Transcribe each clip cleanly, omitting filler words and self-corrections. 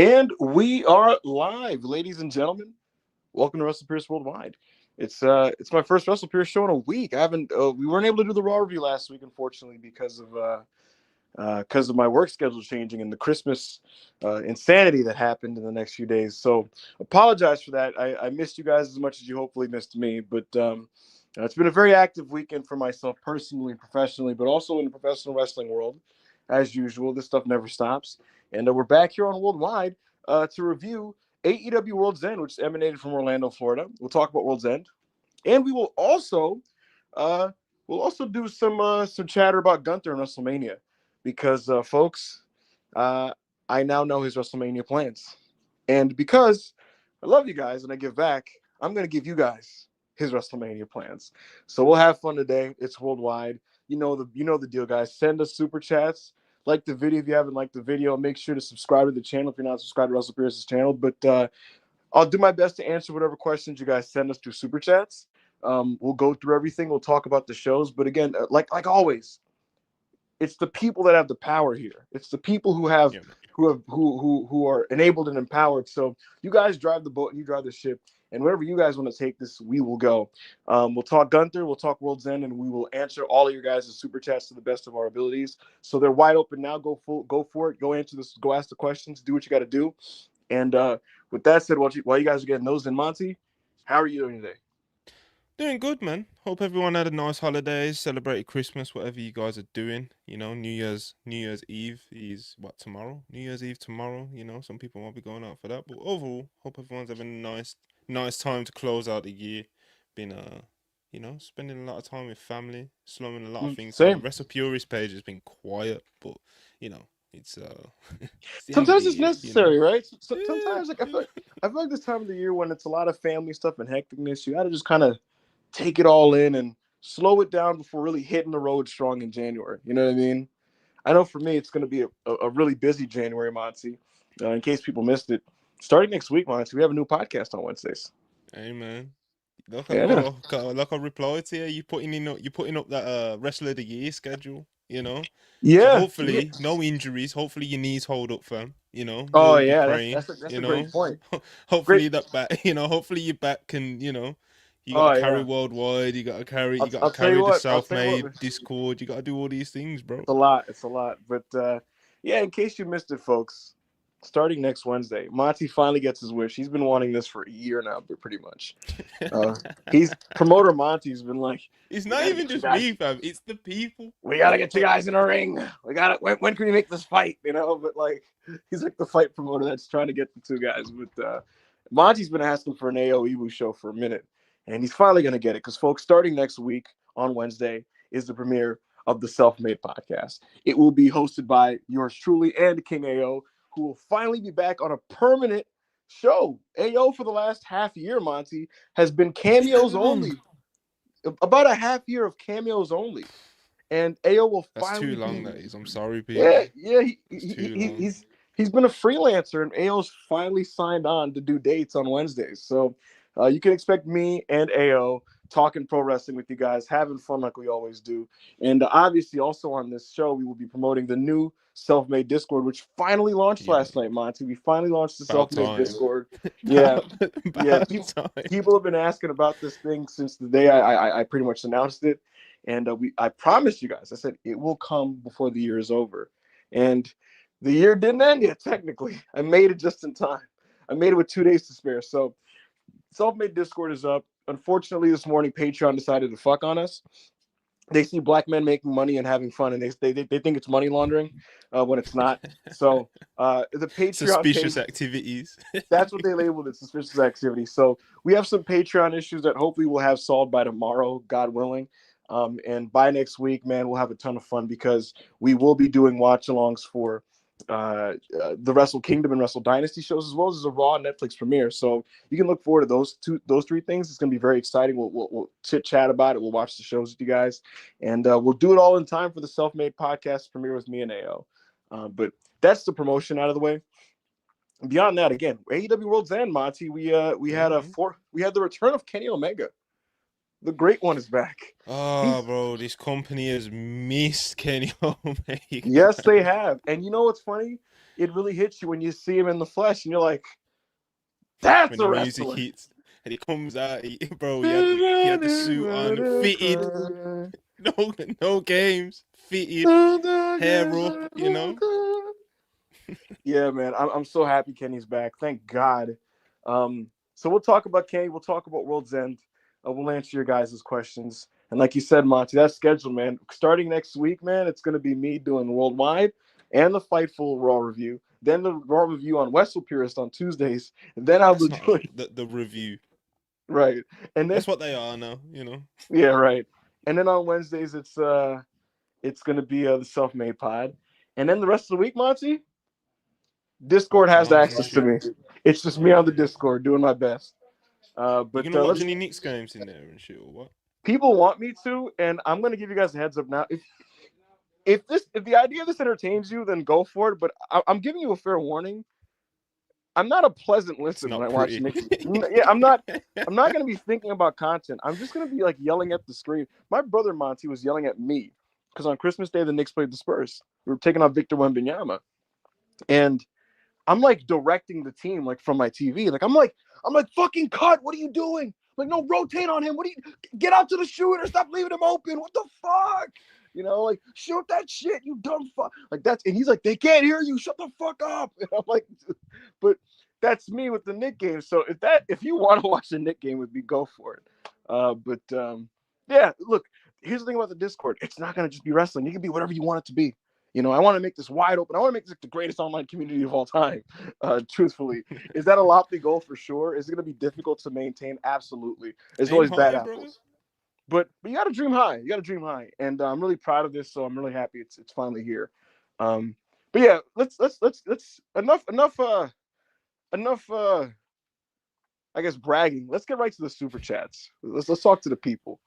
And we are live, ladies and gentlemen. Welcome to WrestlePurists Worldwide. It's my first WrestlePurists show in a week. We weren't able to do the Raw review last week, unfortunately, because of my work schedule changing and the Christmas insanity that happened in the next few days. So apologize for that. I missed you guys as much as you hopefully missed me. But it's been a very active weekend for myself personally and professionally, but also in the professional wrestling world. As usual, this stuff never stops. And we're back here on Worldwide to review AEW World's End, which emanated from Orlando, Florida. We'll talk about World's End. And we will also do some chatter about Gunther and WrestleMania. Because, folks, I now know his WrestleMania plans. And because I love you guys and I give back, I'm going to give you guys his WrestleMania plans. So we'll have fun today. It's worldwide. You know the deal, guys. Send us super chats. Like the video if you haven't liked the video. Make sure to subscribe to the channel if you're not subscribed to WrestlePurists' channel. But I'll do my best to answer whatever questions you guys send us through super chats. We'll go through everything. We'll talk about the shows. But again, like always, it's the people that have the power here. It's the people who are enabled and empowered. So you guys drive the boat and you drive the ship. And wherever you guys want to take this, we will go. We'll talk Gunther, we'll talk World's End, and we will answer all of your guys' super chats to the best of our abilities. So they're wide open now. Go for it. Go answer this. Go ask the questions. Do what you got to do. And with that said, while you guys are getting those in, Monty, how are you doing today? Doing good, man. Hope everyone had a nice holidays, celebrated Christmas, whatever you guys are doing. You know, New Year's Eve is tomorrow? New Year's Eve tomorrow. You know, some people might be going out for that, but overall, hope everyone's having a nice time to close out the year. Been spending a lot of time with family, slowing a lot of things down. Same. WrestlePurists page has been quiet, but you know, it's it's the end of Sometimes the it's year. You know, necessary, right? yeah, Sometimes, like yeah. I feel like this time of the year when it's a lot of family stuff and hecticness, you got to just kind of take it all in and slow it down before really hitting the road strong in January. You know what I mean? I know for me, it's going to be a really busy January, Monty. In case people missed it, starting next week, Monty, we have a new podcast on Wednesdays. Hey man, Yeah. look, I replied to you. You putting up that wrestler of the year schedule. You know, so Yeah. Yeah. hopefully no injuries. Hopefully your knees hold up, fam. You know, Oh we'll be yeah, praying. that's You a great know, point. Great. hopefully that back. You know, hopefully your back can. You know, you got to Oh carry yeah. worldwide. You got to I'll tell you carry the what. I'll tell you what. self-made Discord. You got to do all these things, bro. It's a lot. It's a lot. But yeah, in case you missed it, folks, starting next Wednesday, Monty finally gets his wish. He's been wanting this for a year now, but pretty much. Uh, he's promoter Monty's been like, It's we not gotta even get you just guys. me, fam. It's the people. We gotta get you guys in a ring. We gotta. When can we make this fight? You know, but like, he's like the fight promoter that's trying to get the two guys. But Monty's been asking for an AEW show for a minute, and he's finally gonna get it because, folks, starting next week on Wednesday is the premiere of the Self-Made Podcast. It will be hosted by yours truly and King AO, who will finally be back on a permanent show. AO for the last half year, Monty, has been Is it that cameos long? only. About a half year of cameos only, and AO will That's too finally long. be. That is. I'm sorry, Yeah, people. yeah. That's too long. He's been a freelancer, and AO's finally signed on to do dates on Wednesdays. So you can expect me and AO talking pro wrestling with you guys, having fun like we always do. And obviously, also on this show, we will be promoting the new Self-Made Discord, which finally launched Yeah, last night, Monty. We finally launched the about Self-Made time. Discord. Yeah, about, yeah. about time. People have been asking about this thing since the day I pretty much announced it, and I promised you guys. I said it will come before the year is over, and the year didn't end yet. Technically, I made it just in time. I made it with 2 days to spare. So, self-made Discord is up. Unfortunately, this morning Patreon decided to fuck on us. They see black men making money and having fun, and they think it's money laundering when it's not. So the Patreon Suspicious page, activities. that's what they labeled it, suspicious activity. So we have some Patreon issues that hopefully we'll have solved by tomorrow, God willing. And by next week, man, we'll have a ton of fun because we will be doing watch-alongs for the Wrestle Kingdom and Wrestle Dynasty shows, as well as a Raw Netflix premiere. So you can look forward to those three things. It's going to be very exciting. We'll chit chat about it. We'll watch the shows with you guys, and we'll do it all in time for the Self-Made Podcast premiere with me and AO. But that's the promotion out of the way. Beyond that, again, AEW World's End, Monty. Yeah, man. We had the return of Kenny Omega. The Great One is back. Oh, He's bro, this company has missed Kenny Omega. Yes, they have. And you know what's funny? it really hits you when you see him in the flesh, and you're like, "That's When a the music wrestler." hits and he comes out, bro, he had the suit on, fitted, no games, fitted, hair up, you know. Yeah, man, I'm so happy Kenny's back. Thank God. So we'll talk about Kenny. We'll talk about World's End. We'll answer your guys' questions. And like you said, Monty, that schedule, man. Starting next week, man, it's going to be me doing Worldwide and the Fightful Raw review. Then the Raw review on WrestlePurists on Tuesdays. And then I'll That's be not doing the review. right. And then That's what they are now, you know. yeah, right. And then on Wednesdays, it's going to be the Self-Made Pod. And then the rest of the week, Monty, Discord has Silence and access to shit. me. It's just me on the Discord doing my best. You But gonna watch let's. any Knicks games in there and shit or what? People want me to, and I'm gonna give you guys a heads up now. If the idea of this entertains you, then go for it. But I'm giving you a fair warning. I'm not a pleasant It's listen when not I watch pretty. Knicks. Yeah, I'm not. I'm not gonna be thinking about content. I'm just gonna be like yelling at the screen. My brother Monty was yelling at me because on Christmas Day the Knicks played the Spurs. We were taking on Victor Wembanyama, and I'm like directing the team like from my TV. Like I'm like fucking cut. What are you doing? Like no, rotate on him. What do you get out to the shooter? Stop leaving him open. What the fuck? You know, like shoot that shit. You dumb fuck. Like that's and he's like they can't hear you. Shut the fuck up. And I'm like, but that's me with the Nick game. So if you want to watch the Nick game with me, go for it. Yeah, look. Here's the thing about the Discord. It's not gonna just be wrestling. You can be whatever you want it to be. You know, I want to make this wide open. I want to make this the greatest online community of all time. Truthfully, is that a lofty goal for sure? Is it going to be difficult to maintain? Absolutely. There's Aim always bad high, brother. apples, but you got to dream high. You got to dream high, and I'm really proud of this. So I'm really happy it's finally here. But yeah, let's enough. I guess bragging. Let's get right to the super chats. Let's talk to the people.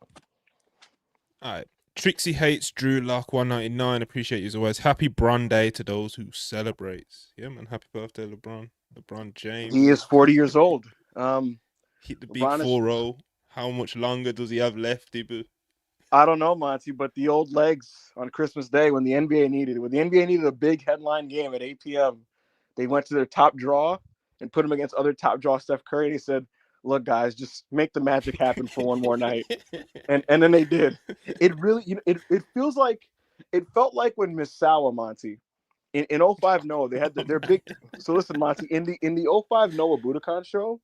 All right. Trixie hates Drew Lock 199. Appreciate you as always. Happy Bron Day to those who celebrates. Yeah, man. Happy birthday, LeBron. LeBron He James. is 40 years old. Hit the big LeBron is 4-0. How much longer does he have left, Ibu? I don't know, Monty, but the old legs on Christmas Day when the NBA needed it, when the NBA needed a big headline game at 8 p.m., they went to their top draw and put him against other top draw Steph Curry. And he said, "Look, guys, just make the magic happen for one more night." And then they did. It really, it feels like it felt like when Misawa Monty in 05 Noah they had their big. So listen, Monty, in the 05 Noah Budokan show,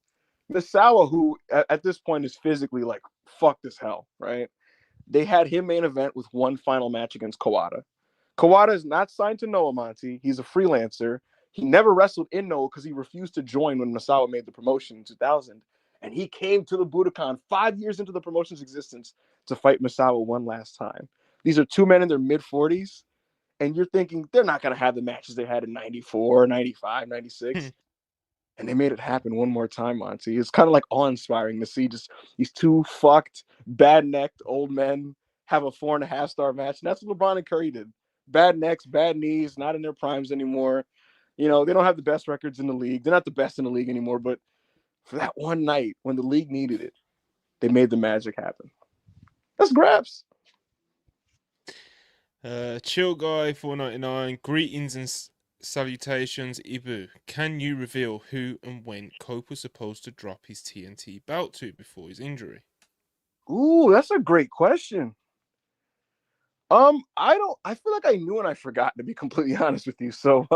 Misawa, who at this point is physically like fucked as hell, right? They had him main event with one final match against Kawada. Kawada is not signed to Noah Monty. He's a freelancer. He never wrestled in Noah because he refused to join when Misawa made the promotion in 2000. And he came to the Budokan 5 years into the promotion's existence to fight Misawa one last time. These are two men in their mid 40s. And you're thinking they're not going to have the matches they had in 94, 95, 96. And they made it happen one more time, Monty. It's kind of like awe-inspiring to see just these two fucked, bad-necked old men have a 4.5-star match. And that's what LeBron and Curry did. Bad necks, bad knees, not in their primes anymore. You know, they don't have the best records in the league. They're not the best in the league anymore. But for that one night when the league needed it, they made the magic happen. That's grabs. Chill Guy 499. Greetings and salutations, Ibu. Can you reveal who and when Cope was supposed to drop his TNT belt to before his injury? Ooh, that's a great question. I feel like I knew and I forgot, to be completely honest with you. So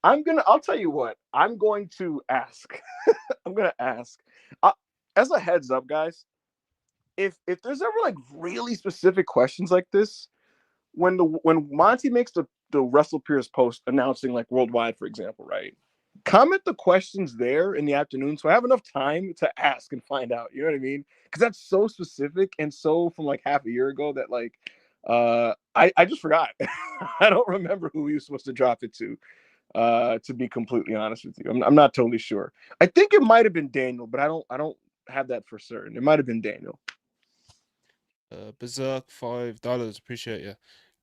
I'll tell you what, I'm going to ask. I'm gonna ask. As a heads up, guys, if there's ever like really specific questions like this, when Monty makes the WrestlePurists post announcing like worldwide, for example, right? Comment the questions there in the afternoon so I have enough time to ask and find out. You know what I mean? Because that's so specific and so from like half a year ago that like I just forgot. I don't remember who he was supposed to drop it to be completely honest with you. I'm not totally sure. I think it might have been Daniel, but I don't have that for certain. It might have been Daniel. Berserk $5. Appreciate you.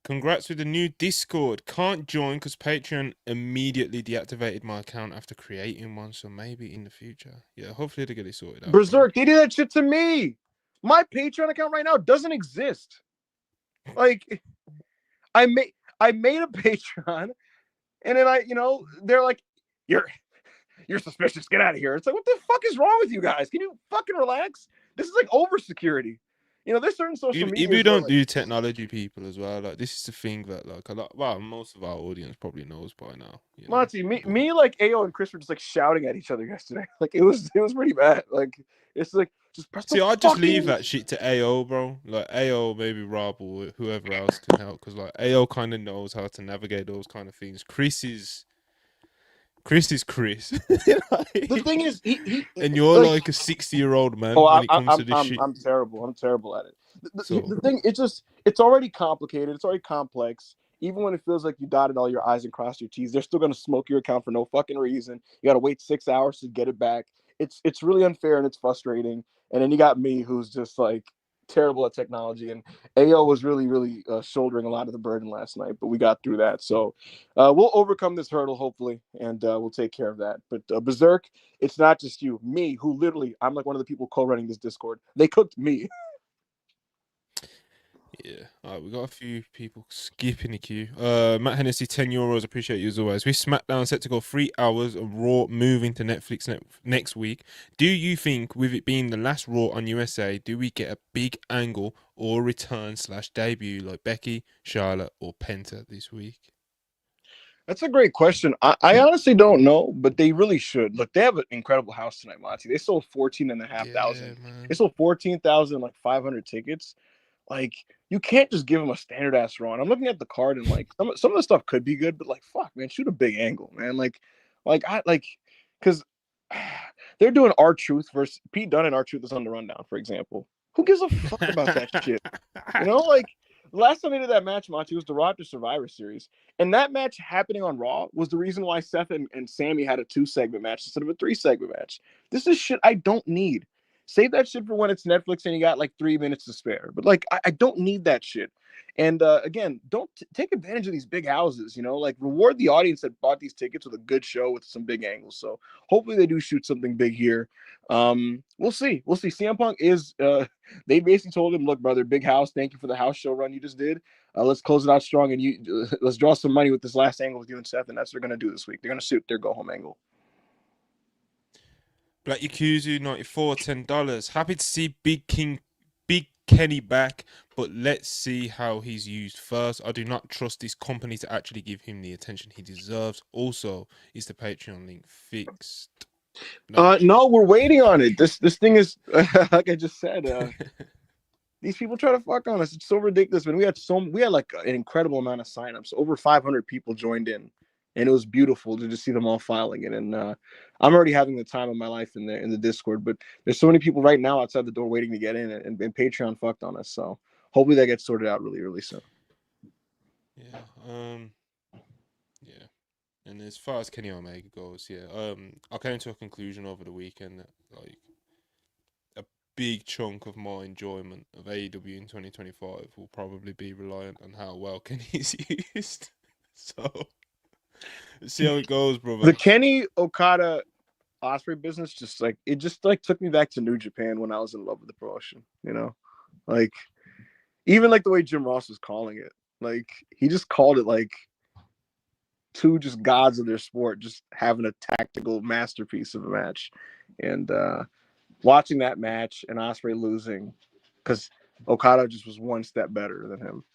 Congrats with the new Discord. Can't join because Patreon immediately deactivated my account after creating one, so maybe in the future. Yeah, hopefully they get it sorted out. Berserk, they did that shit to me. My Patreon account right now doesn't exist. Like I made a Patreon And then they're like, you're suspicious. Get out of here. It's like, what the fuck is wrong with you guys? Can you fucking relax? This is like over security. There's certain social If you medias where don't like, do technology people as well, like this is the thing that like a lot, well, most of our audience probably knows by now, Monty, But me, like AO and Chris were just like shouting at each other yesterday. Like it was pretty bad. Like it's like just press the see, I just leave fucking. that shit to AO, bro. Like AO, maybe Rob or whoever else can help, because like AO kind of knows how to navigate those kind of things. Chris is Chris, The like, thing is, he and you're like. like a 60-year-old Oh, man when it comes to this shit. I'm terrible. I'm terrible at it. The So thing, it's already complicated. It's already complex. Even when it feels like you dotted all your I's and crossed your T's, they're still gonna smoke your account for no fucking reason. You gotta wait 6 hours to get it back. It's really unfair and it's frustrating. And then you got me, who's just like terrible at technology. And AO was really shouldering a lot of the burden last night, but we got through that. So we'll overcome this hurdle hopefully, and we'll take care of that. But Berserk, it's not just you, me, who literally, I'm like one of the people co-running this Discord. They cooked me. yeah, all right, we got a few people skipping the queue. Matt Hennessy, €10. Appreciate you as always. With SmackDown set to go 3 hours, and Raw moving to Netflix next week. Do you think, with it being the last Raw on USA, do we get a big angle or return/debut like Becky, Charlotte, or Penta this week? That's a great question. I honestly don't know, but they really should. Look, they have an incredible house tonight, Monty. They sold 14,500. Yeah, man. They sold 14,000 like 500 tickets. Like, you can't just give them a standard ass run. I'm looking at the card and like some of the stuff could be good, but like fuck, man, shoot a big angle, man. Because they're doing R-Truth versus Pete Dunne, and R-Truth is on the rundown, for example. Who gives a fuck about that shit? Like the last time they did that match, Monty, was the Raw to Survivor Series. And that match happening on Raw was the reason why Seth and Sammy had a 2-segment match instead of a 3-segment match. This is shit I don't need. Save that shit for when it's Netflix and you got like 3 minutes to spare. But like, I don't need that shit. And again, don't take advantage of these big houses. Like reward the audience that bought these tickets with a good show with some big angles. So hopefully they do shoot something big here. We'll see. We'll see. CM Punk is. They basically told him, "Look, brother, big house. Thank you for the house show run you just did. Let's close it out strong, and let's draw some money with this last angle with you and Seth, and that's what they're gonna do this week. They're gonna suit their go home angle." Black Yakuzu 94, $10. Happy to see Big Kenny back, but let's see how he's used first. I do not trust this company to actually give him the attention he deserves. Also, is the Patreon link fixed? No, we're waiting on it. This thing is like I just said. These people try to fuck on us. It's so ridiculous. Man, we had like an incredible amount of signups. Over 500 people joined in, and it was beautiful to just see them all filing it. And I'm already having the time of my life in the Discord. But there's so many people right now outside the door waiting to get in, and Patreon fucked on us. So hopefully that gets sorted out really soon. Yeah. Yeah. And as far as Kenny Omega goes, yeah. I came to a conclusion over the weekend that like a big chunk of my enjoyment of AEW in 2025 will probably be reliant on how well Kenny's used. So see how it goes, brother. The Kenny Okada Osprey business just took me back to New Japan when I was in love with the promotion. Like even like the way Jim Ross was calling it. Like he just called it like two just gods of their sport just having a tactical masterpiece of a match. And watching that match and Osprey losing because Okada just was one step better than him.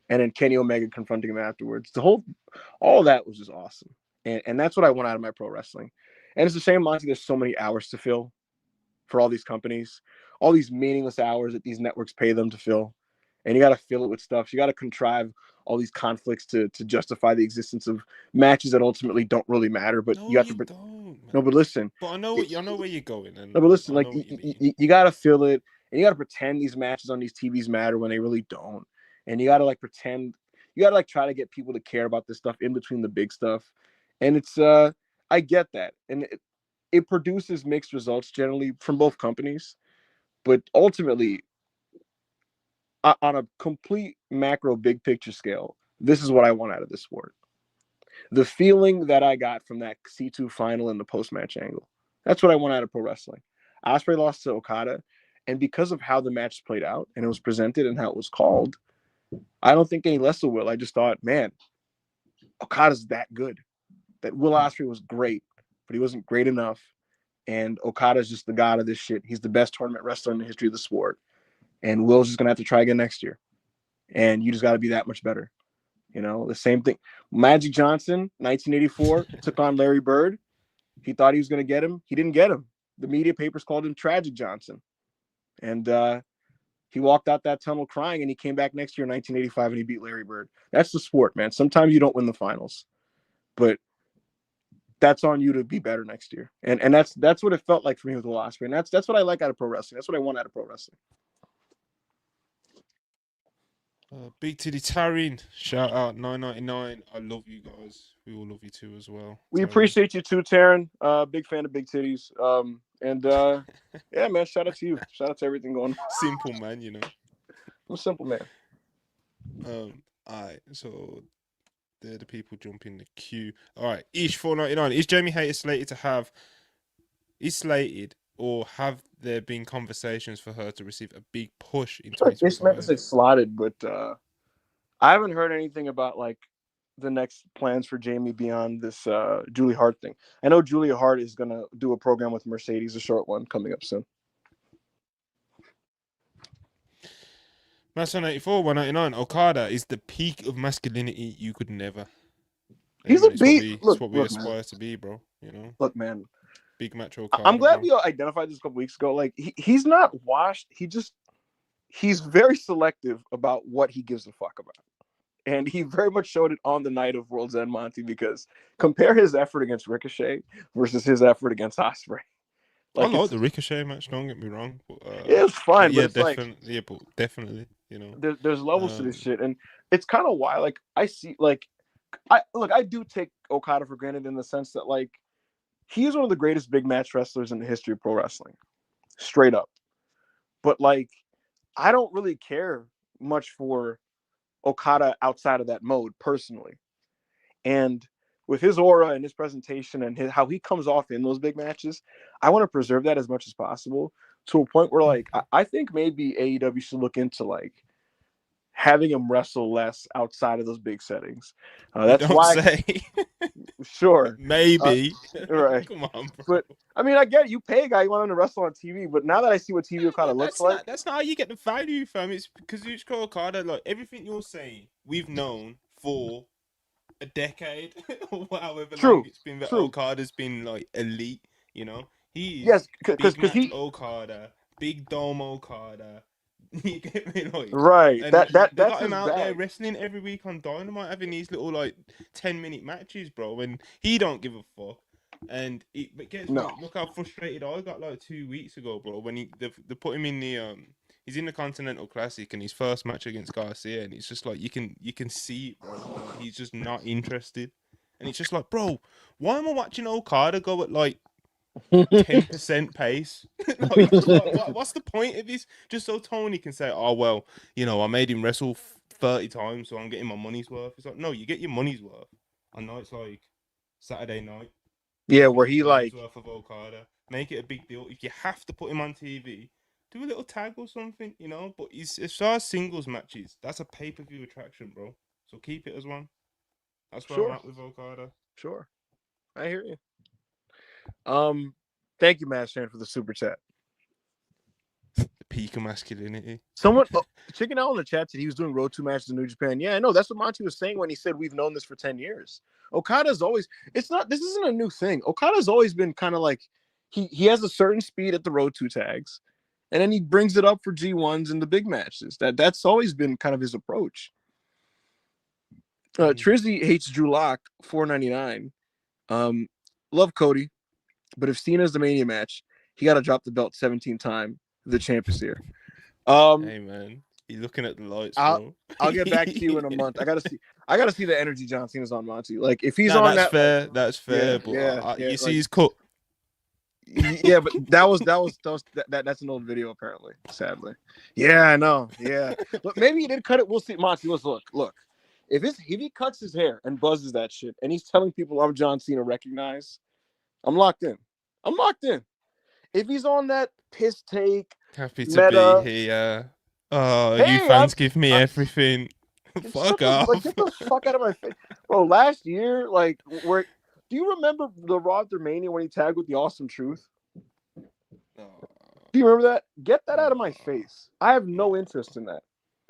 And then Kenny Omega confronting him afterwards. All that was just awesome. And that's what I want out of my pro wrestling. And it's a shame, Monty, there's so many hours to fill for all these companies, all these meaningless hours that these networks pay them to fill. And you got to fill it with stuff. You got to contrive all these conflicts to justify the existence of matches that ultimately don't really matter. But No, you have you to. don't, man. No, but listen. But I know where you're going, and No, but listen. I Like know what you mean. you got to fill it, and you got to pretend these matches on these TVs matter when they really don't. And you got to like pretend. You got to like try to get people to care about this stuff in between the big stuff. And it's I get that, and it produces mixed results generally from both companies. But ultimately, on a complete macro big picture scale, this is what I want out of this sport. The feeling that I got from that C2 final in the post-match angle. That's what I want out of pro wrestling. Ospreay lost to Okada, and because of how the match played out and it was presented and how it was called, I don't think any less will. I just thought, man, Okada's that good. that Will Ospreay was great, but he wasn't great enough. And Okada's just the god of this shit. He's the best tournament wrestler in the history of the sport. And Will's just gonna have to try again next year. And you just got to be that much better. The same thing. Magic Johnson, 1984, took on Larry Bird. He thought he was going to get him. He didn't get him. The media papers called him Tragic Johnson. And he walked out that tunnel crying, and he came back next year in 1985, and he beat Larry Bird. That's the sport, man. Sometimes you don't win the finals, but that's on you to be better next year. And that's what it felt like for me with Will Ospreay. And that's what I like out of pro wrestling. That's what I want out of pro wrestling. Big Titty Tarin, shout out 999. I love you guys. We all love you too as well. We appreciate you too, Taryn. Big fan of big titties. Yeah, man, shout out to you. Shout out to everything going on. Simple man, I'm a simple man. Alright, so they're the people jumping the queue. Alright, Ish 499. Is Jamie Hayter slated or have there been conversations for her to receive a big push in 2025? It's slotted, but I haven't heard anything about like the next plans for Jamie beyond this Julie Hart thing. I know Julia Hart is gonna do a program with Mercedes, a short one coming up soon. Mass 184, 199. Okada is the peak of masculinity you could never. He's a beast. It's what we aspire to be, bro. Look, man. Big match Okada. I'm glad we identified this a couple weeks ago. Like he's not washed. He's very selective about what he gives a fuck about. And he very much showed it on the night of World's End, Monty, because compare his effort against Ricochet versus his effort against Ospreay. I like the Ricochet match, don't get me wrong. But, yeah, it's fine. Yeah, but definitely. Definitely. There's levels to this shit. And it's kind of why, like, I do take Okada for granted in the sense that, like, he is one of the greatest big match wrestlers in the history of pro wrestling. Straight up. But, like, I don't really care much for Okada outside of that mode, personally. And with his aura and his presentation and how he comes off in those big matches, I want to preserve that as much as possible to a point where, like, I think maybe AEW should look into, like, having him wrestle less outside of those big settings. That's why. Sure. Maybe. Right. Come on, bro. But I mean, I get it. You pay a guy, you want him to wrestle on TV, but now that I see what TV Okada looks like, that's not how you get the value, fam. It's because you call Okada, like, everything you're saying, we've known for a decade or however long it's been that Okada's been, like, elite. He's because he Okada, Big Dome Okada. You get me, like, right? That's got him out there wrestling every week on Dynamite, having these little, like, 10-minute matches, bro. And he don't give a fuck. And it gets look how frustrated I got, like, 2 weeks ago, bro. When they put him in the he's in the Continental Classic and his first match against Garcia, and it's just like you can see it, bro. Like, he's just not interested, and it's just like, bro, why am I watching Okada go at, like, 10% pace? Like, what's the point of this? Just so Tony can say, oh, well, I made him wrestle 30 times, so I'm getting my money's worth. It's like, no, you get your money's worth on nights like Saturday night. Yeah, where he, like, worth of Okada. Make it a big deal. If you have to put him on TV, do a little tag or something, But as far as singles matches, that's a pay-per-view attraction, bro. So keep it as one. That's where I'm at with Okada. Sure. I hear you. Thank you, Mashan, for the super chat. The peak of masculinity. Someone, Chicken Out in the chat said he was doing Road 2 matches in New Japan. Yeah, I know. That's what Monty was saying when he said we've known this for 10 years. Okada's always, this isn't a new thing. Okada's always been kind of like, he has a certain speed at the Road 2 tags, and then he brings it up for G1s and the big matches. That's always been kind of his approach. Trizzy hates Drew Lock, 499. Love Cody. But if Cena's the Mania match, he got to drop the belt 17 times. The champ is here. Hey, man, you're looking at the lights, bro. I'll get back to you in a month. I gotta see the energy John Cena's on, Monty. Like, if he's on that's that, fair. That's fair. But you see his cut. Yeah, but that's an old video apparently. Sadly. Yeah, I know. Yeah, but maybe he did cut it. We'll see. Monty, let's look. If he cuts his hair and buzzes that shit, and he's telling people I'm John Cena, recognize, I'm locked in. If he's on that piss take, happy to be here. Oh, hey, you fans give me everything. Fuck off. Like, get the fuck out of my face. Bro, last year, like, Do you remember the Raw after Mania when he tagged with the Awesome Truth? Oh, Do you remember that? Get that out of my oh, face. I have nah. no interest in that.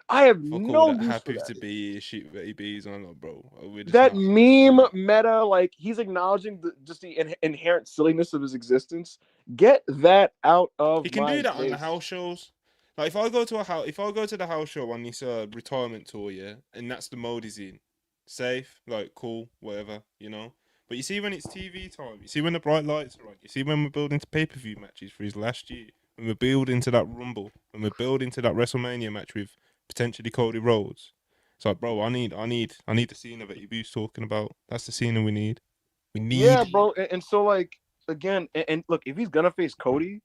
I have Fuck all no that use for happy that. to be shit that he bees on, bro. We're just That not. We're meme not. meta, like he's acknowledging just the inherent silliness of his existence. Get that out He of can do my that on the face. house shows. Like if I go to a house, if I go to the house show on this retirement tour, yeah, and that's the mode he's in, safe, like cool, whatever, you know. But you see when it's TV time, you see when the bright lights are on, you see when we're building to pay-per-view matches for his last year, when we're building to that Rumble, when we're building to that WrestleMania match with potentially Cody Rhodes. It's like, bro, I need the Cena that you was talking about. That's the Cena we need. We Yeah, need. bro. And so like again, and look, if he's gonna face Cody,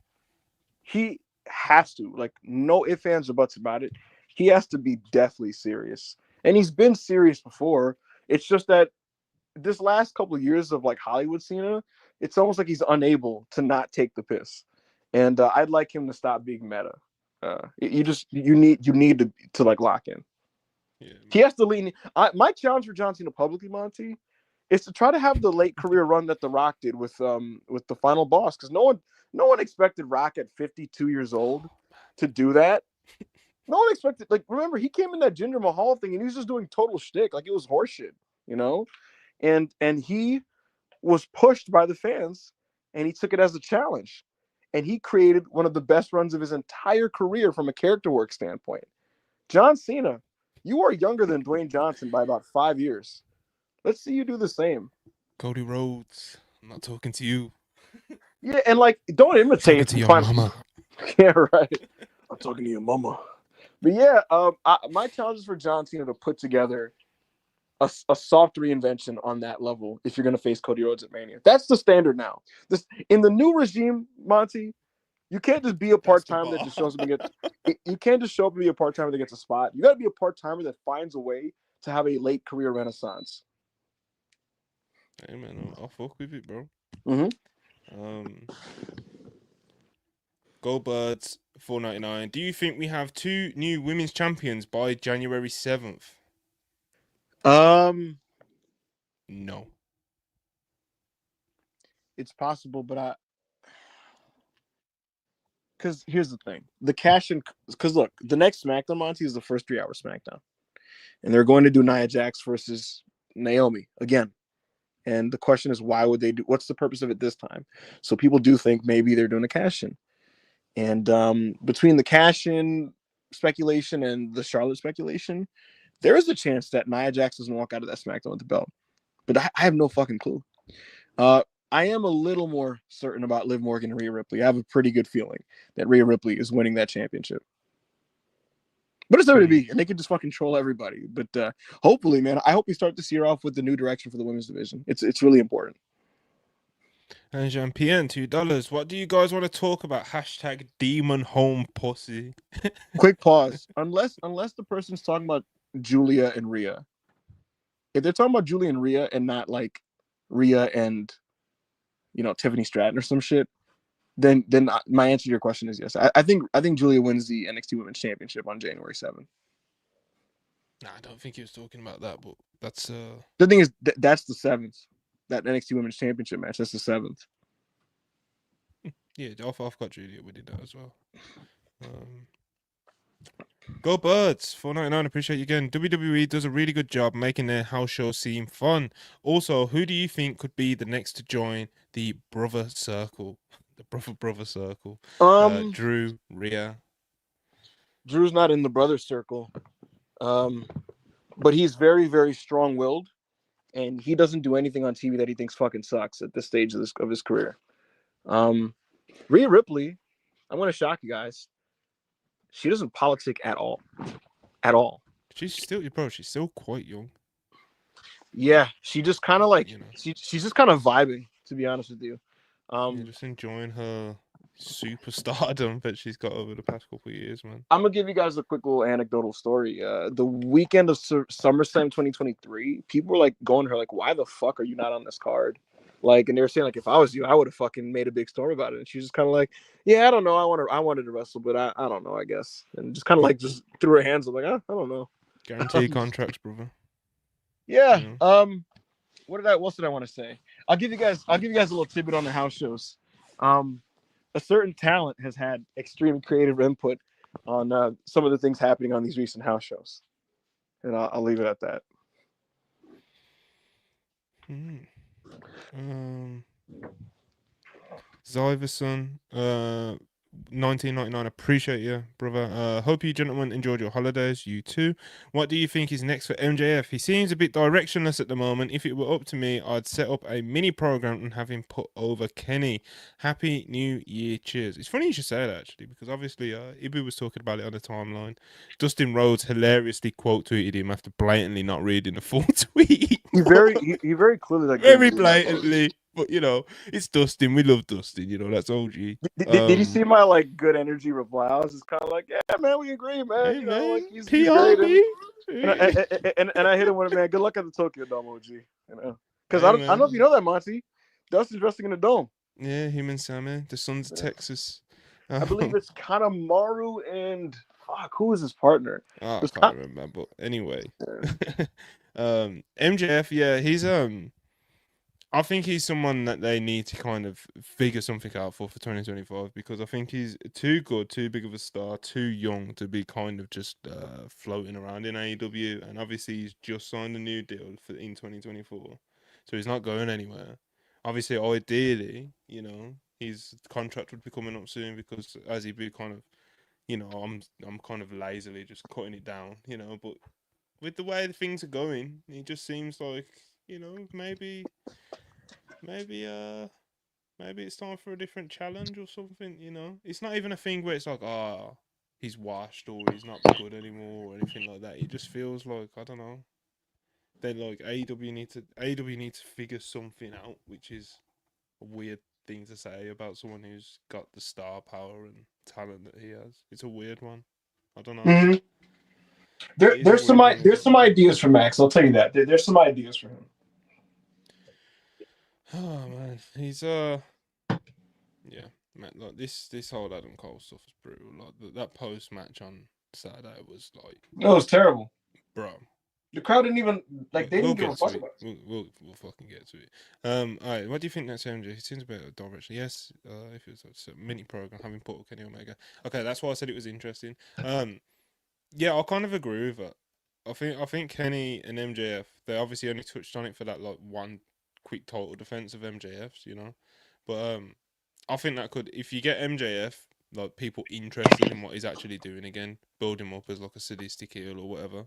he has to, like, no ifs, ands, or buts about it. He has to be deathly serious. And he's been serious before. It's just that this last couple of years of like Hollywood Cena, it's almost like he's unable to not take the piss. And I'd like him to stop being meta. You need to like lock in. Yeah, He man. has to lean. My challenge for John Cena publicly, Monty, is to try to have the late career run that The Rock did with the Final Boss, because no one expected Rock at 52 years old to do that. No one expected, like, remember he came in that Jinder Mahal thing and he was just doing total shtick, like it was horseshit, you know, and he was pushed by the fans and he took it as a challenge, and he created one of the best runs of his entire career from a character work standpoint. John Cena, you are younger than Dwayne Johnson by about 5 years. Let's see you do the same. Cody Rhodes. I'm not talking to you. Yeah, and like, don't I'm talking imitate. to your Fine. mama. Yeah, right. I'm talking to your mama. But yeah, my challenge is for John Cena to put together a soft reinvention on that level if you're going to face Cody Rhodes at Mania. That's the standard now. This in the new regime, Monty. You can't just be a That's part the timer that bar. just shows up and gets. You can't just show up and be a part timer that gets a spot. You got to be a part timer that finds a way to have a late career renaissance. Hey man, I'll fuck with it, bro. Mm-hmm. Um, Go Birds 4.99. Do you think we have two new women's champions by January 7th? Um, No. it's possible, but because here's the thing: the cash in. Because look, the next SmackDown, Monty, is the first 3 hour SmackDown, and they're going to do Nia Jax versus Naomi again. And the question is, why would they do? What's the purpose of it this time? So people do think maybe they're doing a cash in, and between the cash in speculation and the Charlotte speculation, there is a chance that Nia Jax doesn't walk out of that SmackDown with the belt. But I have no fucking clue. Uh, I am a little more certain about Liv Morgan and Rhea Ripley. I have a pretty good feeling that Rhea Ripley is winning that championship. But it's Hmm. WWE, and they can just fucking troll everybody. But hopefully, man, I hope we start this year off with the new direction for the women's division. It's really important. And Jean Pierre, $2. What do you guys want to talk about? Hashtag demon home pussy. Quick pause. Unless the person's talking about Julia and Rhea. If they're talking about Julia and Rhea and not like Rhea and Tiffany Stratton or some shit, then my answer to your question is yes. I think Julia wins the NXT Women's Championship on January 7th. Nah, I don't think he was talking about that, but that's The thing is, that's the 7th. That NXT Women's Championship match. That's the 7th. yeah. I've got Juliet. We did that as well. Um, Go Birds 4.99. Appreciate you again. WWE does a really good job making their house shows seem fun. Also, who do you think could be the next to join the brother circle? The brother circle. Um, Drew, Rhea. Drew's not in the brother circle. Um, but he's very, very strong-willed, and he doesn't do anything on TV that he thinks fucking sucks at this stage of his career. Um, Rhea Ripley, I'm gonna shock you guys. She doesn't politic at all, at all. She's still, bro. She's still quite young. Yeah, she just kind of like You know. she's just kind of vibing, to be honest with you. Yeah, just enjoying her superstardom that she's got over the past couple of years, man. I'm gonna give you guys a quick little anecdotal story. The weekend of SummerSlam 2023, people were like going to her like, "Why the fuck are you not on this card?" Like, and they were saying like, "If I was you, I would have fucking made a big storm about it." And she's just kind of like, "Yeah, I don't know. I wanted to wrestle, but I don't know. I guess." And just kind of like just threw her hands up like, I don't know." Guaranteed contracts, brother. Yeah. You know? What else did I want to say? I'll give you guys a little tidbit on the house shows. Um, a certain talent has had extreme creative input on some of the things happening on these recent house shows, and I'll leave it at that. Um, Zyverson, 1999. Appreciate you, brother. Hope you gentlemen enjoyed your holidays. You too. What do you think is next for MJF? He seems a bit directionless at the moment. If it were up to me, I'd set up a mini program and have him put over Kenny. Happy New Year. Cheers. It's funny you should say that, actually, because obviously Ibu was talking about it on the timeline. Dustin Rhodes hilariously quote tweeted him after blatantly not reading the full tweet. He very clearly like Very blatantly. But it's Dustin. We love Dustin. That's OG. Did you see my like good energy reply? I was just kind of like, yeah, man, we agree, man. Hey, Like man. he's great. PRB. And I hit him with, man, good luck at the Tokyo Dome, OG. Because Hey, I don't know if you know that, Monty. Dustin's wrestling in the Dome. Yeah, him and Sammy, the Sons of Texas. I believe it's Kanemaru and who is his partner? I can't remember, but anyway. MJF, yeah, he's I think he's someone that they need to kind of figure something out for 2025, because I think he's too good, too big of a star, too young to be kind of just floating around in AEW. And obviously he's just signed a new deal in 2024, so he's not going anywhere. Obviously, ideally, his contract would be coming up soon, because as he be kind of, I'm kind of lazily just cutting it down, but with the way things are going, it just seems like, maybe it's time for a different challenge or something. It's not even a thing where it's like, he's washed or he's not good anymore or anything like that. It just feels like, I don't know, they like AEW need to figure something out, which is a weird thing to say about someone who's got the star power and talent that he has. It's a weird one. I don't know. Mm-hmm. There's some ideas for Max. I'll tell you that. There's some ideas for him. Oh man, he's yeah, man. Like this whole Adam Cole stuff is brutal. Like that post match on Saturday was like, It was terrible, bro. The crowd didn't even like. They didn't give a fuck about it. We'll fucking get to it. All right. What do you think next MJ? It seems a bit of a direction. Yes. If it was a mini program having Portal Kenny Omega. Okay, that's why I said it was interesting. Yeah, I kind of agree with that. I think Kenny and MJF, they obviously only touched on it for that like one quick total defense of MJF's, but I think that could, if you get MJF, like people interested in what he's actually doing again, build him up as like a sadistic heel or whatever,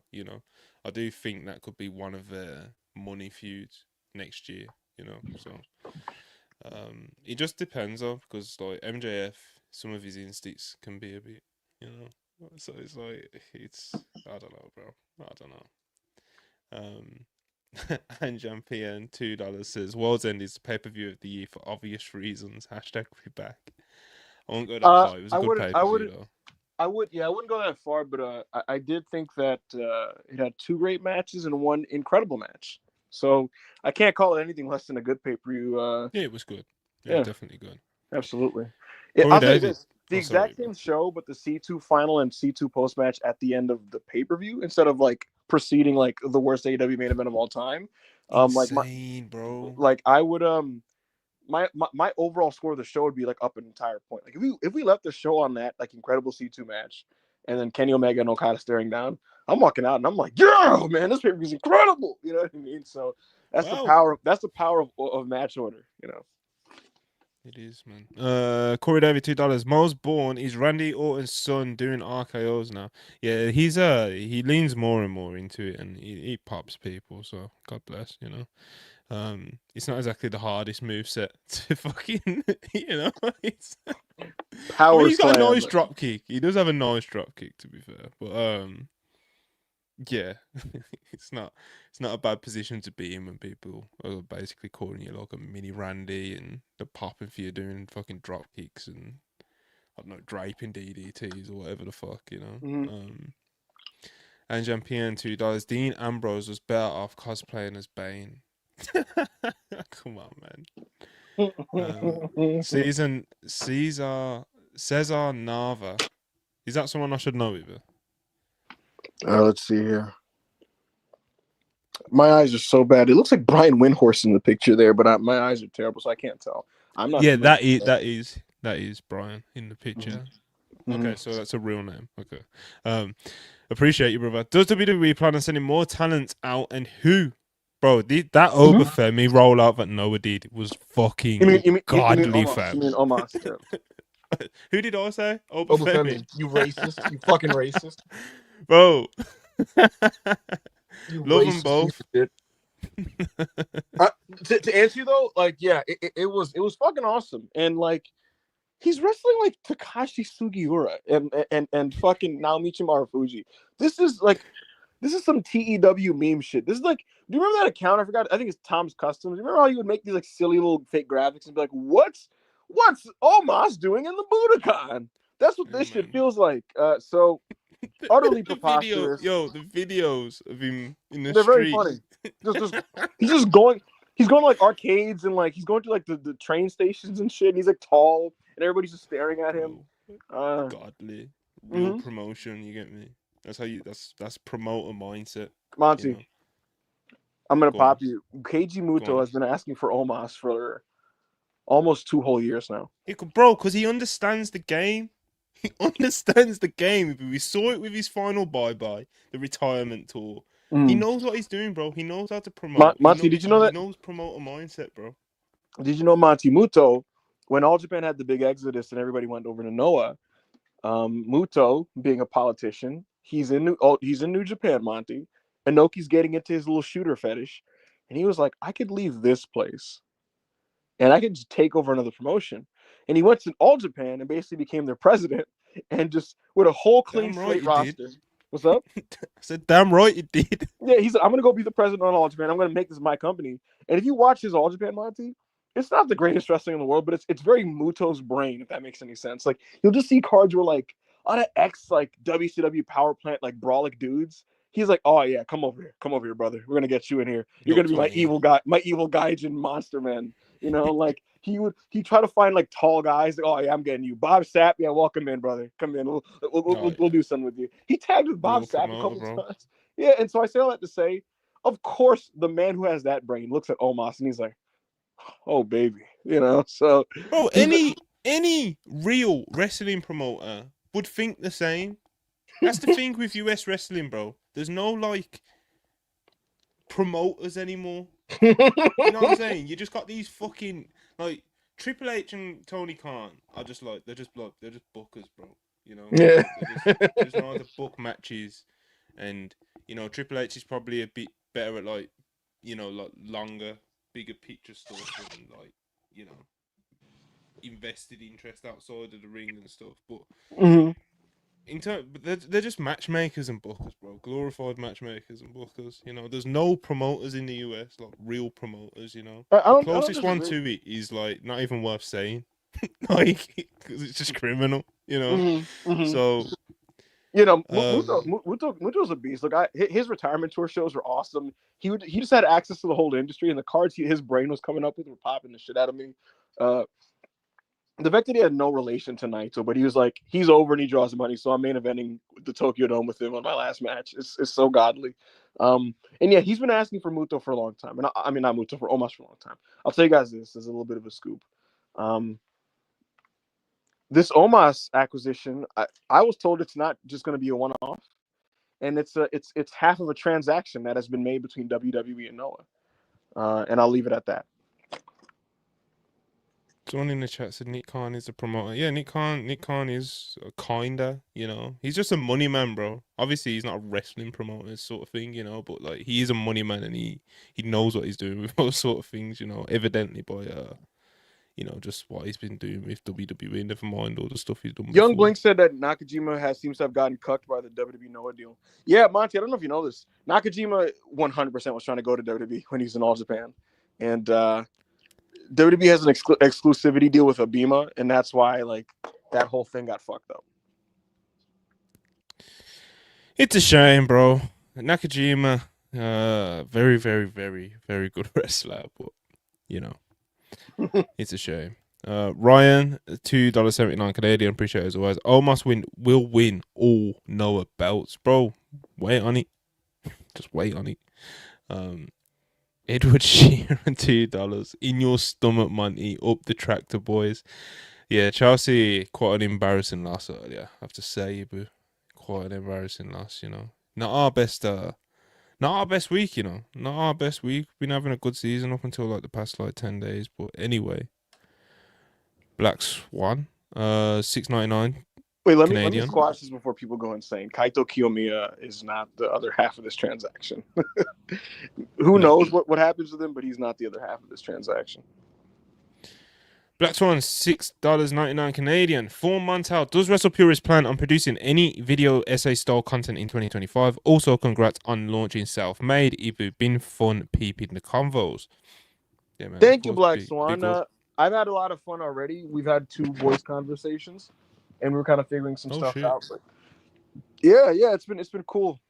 I do think that could be one of their money feuds next year, So it just depends though, because like MJF, some of his instincts can be a bit, so it's like I don't know, bro. I don't know. Anjan PN $2 says World's End is the pay-per-view of the year for obvious reasons. #be back. I won't go that far. It was a good pay-per-view though. I wouldn't go that far, but I did think that it had two great matches and one incredible match. So I can't call it anything less than a good pay-per-view. Yeah, it was good. Yeah, definitely good. Absolutely. I'll say this: the exact same show, but the C2 final and C2 post match at the end of the pay-per-view instead of like preceding like the worst AEW main event of all time. Insane, bro. Like I would my overall score of the show would be like up an entire point. Like if we left the show on that like incredible C2 match and then Kenny Omega and Okada staring down, I'm walking out and I'm like, yeah, man, this pay-per-view is incredible. You know what I mean? So that's the power of match order, It is, man. Corey Davey, $2. Mo's born. Is Randy Orton's son doing RKO's now? Yeah, he leans more and more into it, and he pops people. So God bless, It's not exactly the hardest moveset to fucking, It's power. I mean, he's got a nice drop kick. He does have a nice drop kick, to be fair, but yeah, it's not a bad position to be in when people are basically calling you like a mini Randy and they're popping for you doing fucking drop kicks and I don't know, draping DDTs or whatever the fuck, Mm-hmm. And Jean-Pierre $2. Dean Ambrose was better off cosplaying as Bane. Come on, man. Cesar Nava. Is that someone I should know either? Let's see here. My eyes are so bad. It looks like Brian Windhorse in the picture there, but my eyes are terrible, so I can't tell. I'm not Yeah, familiar. that is Brian in the Mm-hmm. picture. Mm-hmm. Okay, so that's a real name. Okay. Appreciate you, brother. Does WWE plan on sending more talents out, and who? Bro, that Obafemi rollout that Noah did was fucking You mean godly, Omos? You fam. mean Omos? Yeah. Who did I say? Obafemi. Obafemi, you racist. You fucking racist. Bro. You Love them racist piece both. of shit. To answer you though, like yeah, it was fucking awesome, and like he's wrestling like Takashi Sugiura and fucking Naomichi Marufuji. This is some TEW meme shit. This is like, do you remember that account? I forgot. I think it's Tom's Customs. You remember how you would make these like silly little fake graphics and be like, what's Omos doing in the Budokan? That's what this shit feels like. So utterly preposterous. The videos of him in the They're very street. funny. He's going to like arcades and like he's going to like the train stations and shit. And he's like tall and everybody's just staring at him. Godly, real promotion. You get me? That's how you. That's promoter mindset. Monty, You know? I'm gonna pop you. Keiji Muto has been asking for Omos for almost 2 whole years now. Bro, because he understands the game. He understands the game. We saw it with his final bye-bye, the retirement tour. He knows what he's doing, bro. He knows how to promote. Monty, did you know that? He knows promoter mindset, bro. Did you know Monty Muto, when All Japan had the big exodus and everybody went over to Noah, Muto, being a politician, he's in New Japan, Monty. Inoki's getting into his little shooter fetish. And he was like, I could leave this place and I could just take over another promotion. And he went to All Japan and basically became their president and just with a whole clean slate roster. What's up? I said, damn right it did. Yeah, he said, I'm going to go be the president on All Japan. I'm going to make this my company. And if you watch his All Japan, Monty, it's not the greatest wrestling in the world, but it's very Muto's brain, if that makes any sense. Like, you'll just see cards where, like, on an ex, like, WCW power plant, like, brawlic dudes, he's like, oh, yeah, come over here, brother. We're going to get you in here. You're going to be my evil Gaijin monster man. You know, like, he try to find, like, tall guys. Like, oh, yeah, I'm getting you. Bob Sapp, yeah, welcome in, brother. Come in. We'll do something with you. He tagged with Bob Sapp a couple times. Yeah, and so I say all that to say, of course, the man who has that brain looks at Omos and he's like, oh, baby, you know? So, bro, any real wrestling promoter would think the same. That's the thing with US wrestling, bro. There's no, like, promoters anymore. You know what I'm saying? You just got these fucking, like, Triple H and Tony Khan are just like, they're just bookers, bro. You know? Yeah. They just know how to book matches. And, you know, Triple H is probably a bit better at, like, you know, like, longer, bigger picture stuff and, like, you know, invested interest outside of the ring and stuff. But they're just matchmakers and bookers, bro. Glorified matchmakers and bookers. You know, there's no promoters in the US, like real promoters. You know, the closest one to it is like not even worth saying, like because it's just criminal. You know, so. You know, Muto's a beast. Look, his retirement tour shows were awesome. He just had access to the whole industry, and the cards his brain was coming up with were popping the shit out of me. The fact that he had no relation to Naito, but he was like, he's over and he draws money, so I'm main eventing the Tokyo Dome with him on my last match. It's so godly. And yeah, he's been asking for Muto for a long time. And I mean, not Muto, for Omos for a long time. I'll tell you guys this is a little bit of a scoop. This Omos acquisition, I was told it's not just going to be a one-off, and it's half of a transaction that has been made between WWE and Noah. And I'll leave it at that. Someone in the chat said Nick Khan is a promoter. Yeah, Nick Khan is kinda, you know. He's just a money man, bro. Obviously, he's not a wrestling promoter sort of thing, you know. But like, he is a money man, and he knows what he's doing with those sort of things, you know. Evidently by you know, just what he's been doing with WWE. Never mind all the stuff he's done. Young Blink said that Nakajima seems to have gotten cucked by the WWE Noah deal. Yeah, Monty, I don't know if you know this. Nakajima 100% was trying to go to WWE when he's in All Japan, and WWE has an exclusivity deal with Abima, and that's why like that whole thing got fucked up. It's a shame, bro. Nakajima, very, very, very, very good wrestler, but you know, it's a shame. Ryan, $2.79 Canadian. Appreciate it as always. Omos will win all Noah belts, bro. Wait on it. Just wait on it. Edward Sheeran, $2. In your stomach, Monty. Up the tractor, boys. Yeah, Chelsea, quite an embarrassing loss earlier, I have to say, but quite an embarrassing loss, you know. Not our best week, you know. Not our best week. Been having a good season up until like the past like 10 days. But anyway. Black Swan. $6.99. Wait, let me Canadian. squash this before people go insane. Kaito Kiyomiya is not the other half of this transaction. Who knows what happens with him, but he's not the other half of this transaction. Black Swan, $6.99 Canadian. 4 months out. Does WrestlePurists plan on producing any video essay style content in 2025? Also, congrats on launching Self-Made. Ibu, been fun peeping the convos. Yeah, man. Thank you, Black Swan. I've had a lot of fun already. We've had 2 voice conversations, and we're kind of figuring some stuff out. But yeah, it's been cool.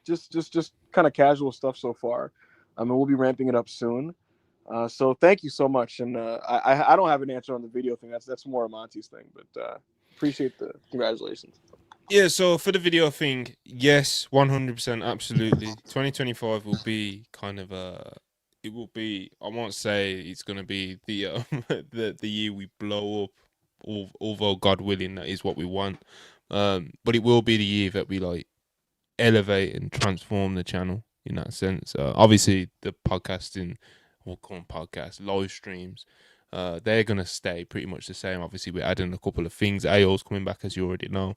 Just kind of casual stuff so far. I mean, we'll be ramping it up soon. So thank you so much. And I don't have an answer on the video thing. That's more Monty's thing. But appreciate the congratulations. Yeah, so for the video thing, yes, 100%, absolutely. 2025 will be kind of it will be. I won't say it's gonna be the the year we blow up. Although God willing, that is what we want. But it will be the year that we like elevate and transform the channel in that sense. Obviously, the podcasting, we'll call them podcasts, live streams. They're gonna stay pretty much the same. Obviously, we're adding a couple of things. AO's coming back, as you already know.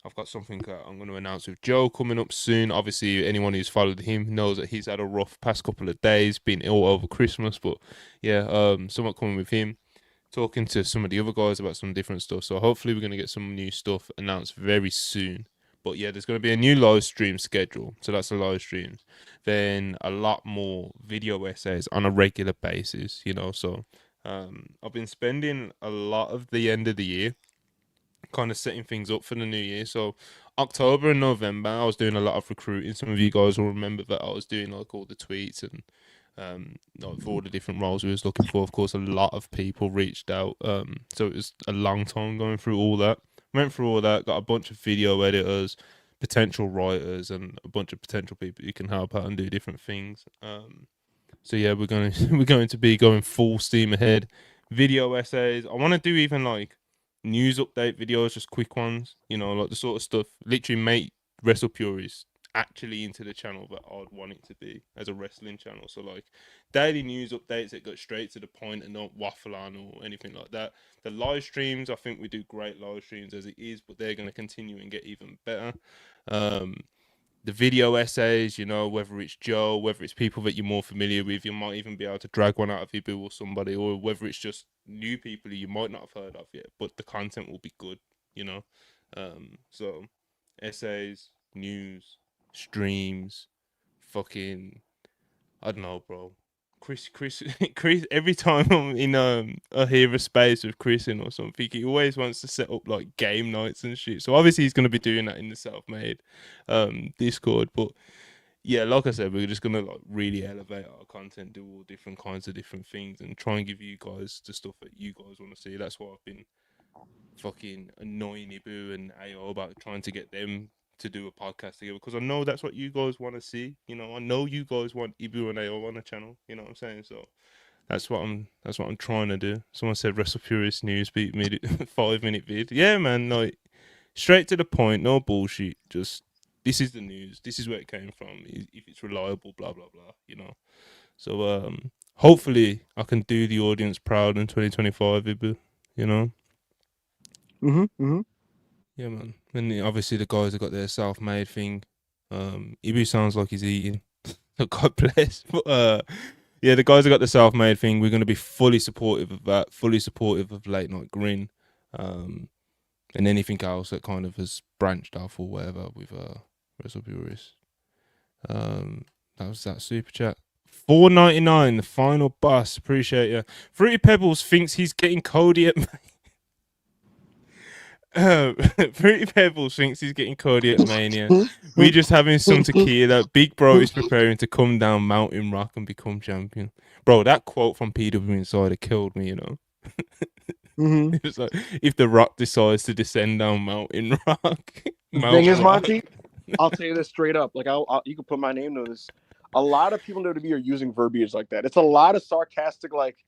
I've got something I'm going to announce with Joe coming up soon. Obviously, anyone who's followed him knows that he's had a rough past couple of days, been ill over Christmas. But yeah, somewhat coming with him. Talking to some of the other guys about some different stuff. So hopefully we're going to get some new stuff announced very soon. But yeah, there's going to be a new live stream schedule. So that's the live streams. Then a lot more video essays on a regular basis, you know. So I've been spending a lot of the end of the year kind of setting things up for the new year. So October and November, I was doing a lot of recruiting. Some of you guys will remember that I was doing like all the tweets and like for all the different roles we was looking for. Of course, a lot of people reached out. So it was a long time going through all that. Went through all that, got a bunch of video editors, potential writers, and a bunch of potential people who can help out and do different things. So yeah, we're going to be going full steam ahead. Video essays. I want to do even like news update videos, just quick ones, you know, like the sort of stuff literally make WrestlePurists actually into the channel that I'd want it to be as a wrestling channel. So like daily news updates that go straight to the point and don't waffle on or anything like that. The live streams, I think we do great live streams as it is, but they're going to continue and get even better. The video essays, you know, whether it's Joe, whether it's people that you're more familiar with, you might even be able to drag one out of Ibu or somebody, or whether it's just new people who you might not have heard of yet, but the content will be good, you know. So essays, news, streams, fucking, I don't know, bro. Chris. Every time I'm in I hear a space with Chris in or something, he always wants to set up like game nights and shit. So obviously he's gonna be doing that in the Self-Made Discord. But yeah, like I said, we're just gonna like really elevate our content, do all different kinds of different things, and try and give you guys the stuff that you guys want to see. That's why I've been fucking annoying Ibu and AO about trying to get them to do a podcast together, because I know that's what you guys want to see. You know, I know you guys want Ibu and AO on the channel. You know what I'm saying? So that's what I'm trying to do. Someone said WrestlePurists news beat me 5-minute vid. Yeah, man, like straight to the point, no bullshit. Just this is the news. This is where it came from. If it's reliable, blah blah blah. You know. So hopefully I can do the audience proud in 2025, Ibu. You know. Yeah, man. And obviously the guys have got their Self-Made thing. Ibu sounds like he's eating. God bless. But yeah, the guys have got the Self-Made thing. We're going to be fully supportive of that. Fully supportive of Late Night Grin. And anything else that kind of has branched off or whatever with WrestlePurists. That was that super chat. $4.99, the final bus. Appreciate you. Fruity Pebbles thinks he's getting Cody at Fruity Pebbles thinks he's getting Cody at Mania. We just having some tequila. Big Bro is preparing to come down Mountain Rock and become champion. Bro, that quote from PW Insider killed me, you know. It was like, if The Rock decides to descend down Mountain Rock. The thing is, Monty, I'll tell you this straight up. Like, you can put my name to this. A lot of people in WWE are using verbiage like that. It's a lot of sarcastic, like,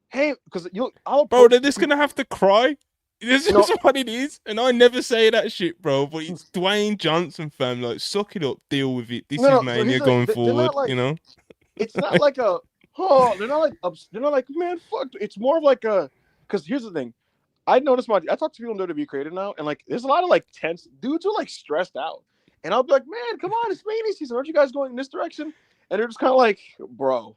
hey, because I'll Bro, approach they're just gonna have to cry. This is No. what it is, and I never say that shit, bro. But it's Dwayne Johnson, fam. Like, suck it up, deal with it. This is no. So Mania going they're not forward, like you know. it's not like a oh they're not like man fuck. It's more of like a because here's the thing. I talk to people in WWE creative now, and like there's a lot of like tense dudes are like stressed out, and I'll be like, man, come on, it's Mania season. Aren't you guys going in this direction? And they're just kind of like, bro,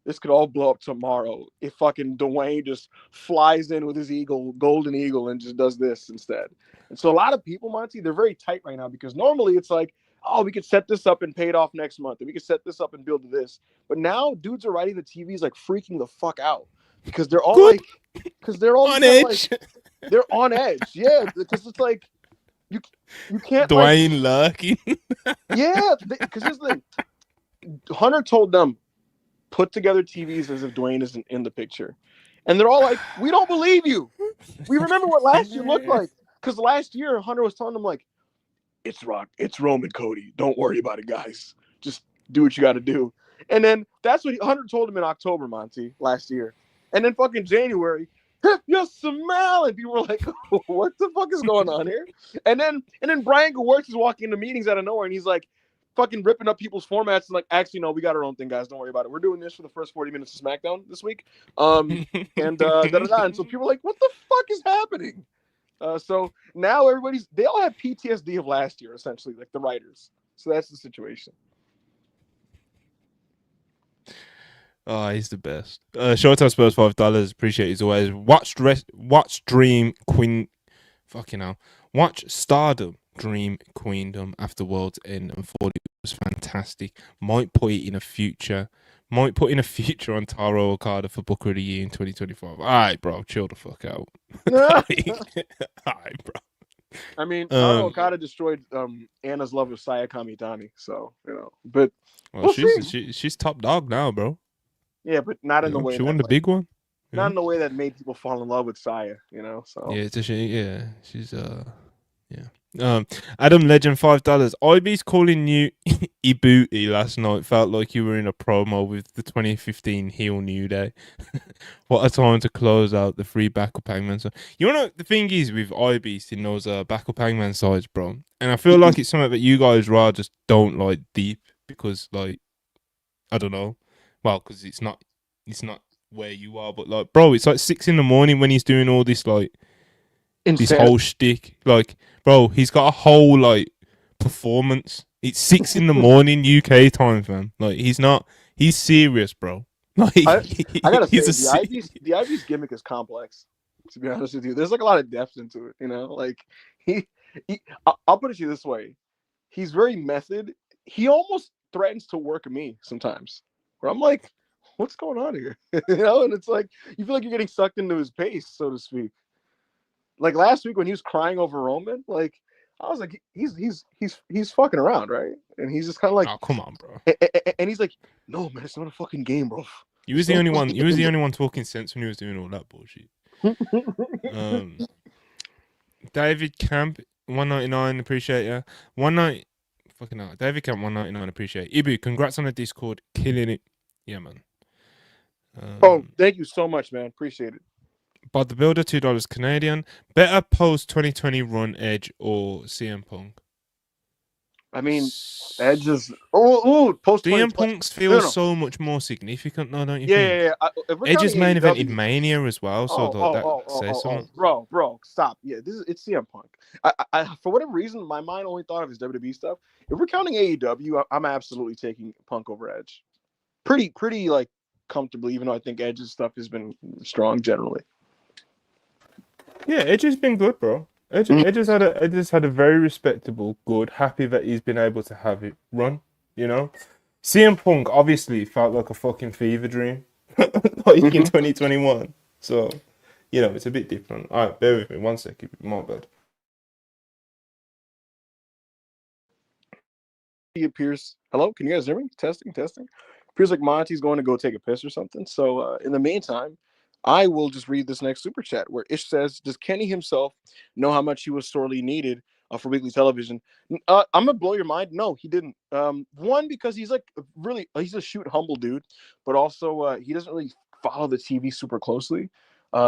this could all blow up tomorrow if fucking Dwayne just flies in with his golden eagle, and just does this instead. And so a lot of people, Monty, they're very tight right now because normally it's like, oh, we could set this up and pay it off next month, and we could set this up and build to this. But now dudes are writing the TVs like freaking the fuck out because they're all Good. because they're all On edge. edge. They're on edge, yeah, because it's like you can't Dwayne lurking. yeah, because here's the thing. Hunter told them, put together TVs as if Dwayne isn't in the picture. And they're all like, we don't believe you. We remember what last year looked like. Because last year, Hunter was telling them, like, it's Roman Cody. Don't worry about it, guys. Just do what you got to do. And then that's what Hunter told him in October, Monty, last year. And then fucking January, you're smiling. People were like, what the fuck is going on here? And then Brian Gewirtz is walking into meetings out of nowhere, and he's like, fucking ripping up people's formats and like, actually, no, we got our own thing, guys. Don't worry about it. We're doing this for the first 40 minutes of SmackDown this week. And and so people are like, what the fuck is happening? So now they all have PTSD of last year, essentially, like the writers. So that's the situation. Oh, he's the best. Showtime Spurs $5. Appreciate it as always. Watch Dream Queen. Fucking hell. Watch Stardom Dream Queendom after World's End and thought it was fantastic. Might put in a future on Taro Okada for Booker of the Year in 2025. Alright, bro, chill the fuck out. Alright, bro. I mean, Taro Okada destroyed Anna's love of Saya Kamitani, so but she's top dog now, bro. Yeah, but not in the way she won the big one. Not in the way that made people fall in love with Saya, So yeah, she's Adam Legend $5. IB's calling you Ibuti last night felt like you were in a promo with the 2015 heel New Day. What a time to close out the free backup hangman. So the thing is with IB's in those backup hangman sides, bro, and I feel like it's something that you guys rather just don't like deep because like I don't know, well, because it's not where you are, but like, bro, it's like 6 a.m. when he's doing all this like this whole shtick. Like, bro, he's got a whole like performance. It's 6 a.m. UK time, fam. Like, he's serious, bro. Like, I gotta say, the IB's gimmick is complex. To be honest with you, there's like a lot of depth into it. Like I'll put it to you this way: he's very method. He almost threatens to work me sometimes, where I'm like, what's going on here? And it's like you feel like you're getting sucked into his pace, so to speak. Like last week when he was crying over Roman, like I was like, he's fucking around, right? And he's just kind of like, oh, come on, bro. And he's like, no, man, it's not a fucking game, bro. He was the only one. He was the only one talking sense when he was doing all that bullshit. David Camp 199, appreciate ya. Fucking hell. David Camp 199, appreciate it. Ibu, congrats on the Discord, killing it. Yeah, man. Thank you so much, man. Appreciate it. But the Builder, $2 Canadian. Better post 2020 run Edge or CM Punk? I mean, Edge is post CM Punk's feels so much more significant though, don't you think? Yeah. Edge is main evented Mania as well, so that says something. Bro, stop. Yeah, it's CM Punk. I for whatever reason, my mind only thought of his WWE stuff. If we're counting AEW, I'm absolutely taking Punk over Edge. Pretty like comfortably, even though I think Edge's stuff has been strong generally. Yeah, Edge has been good, bro. Edge has had a very respectable, good, happy that he's been able to have it run, CM Punk obviously felt like a fucking fever dream like in 2021. So, it's a bit different. All right, bear with me 1 second. My bad. He appears. Hello, can you guys hear me? Testing. Appears like Monty's going to go take a piss or something. So in the meantime, I will just read this next super chat where Ish says, does Kenny himself know how much he was sorely needed for weekly television. I'm gonna blow your mind. No, he didn't. One, because he's like really he's a shoot humble dude, but also he doesn't really follow the TV super closely.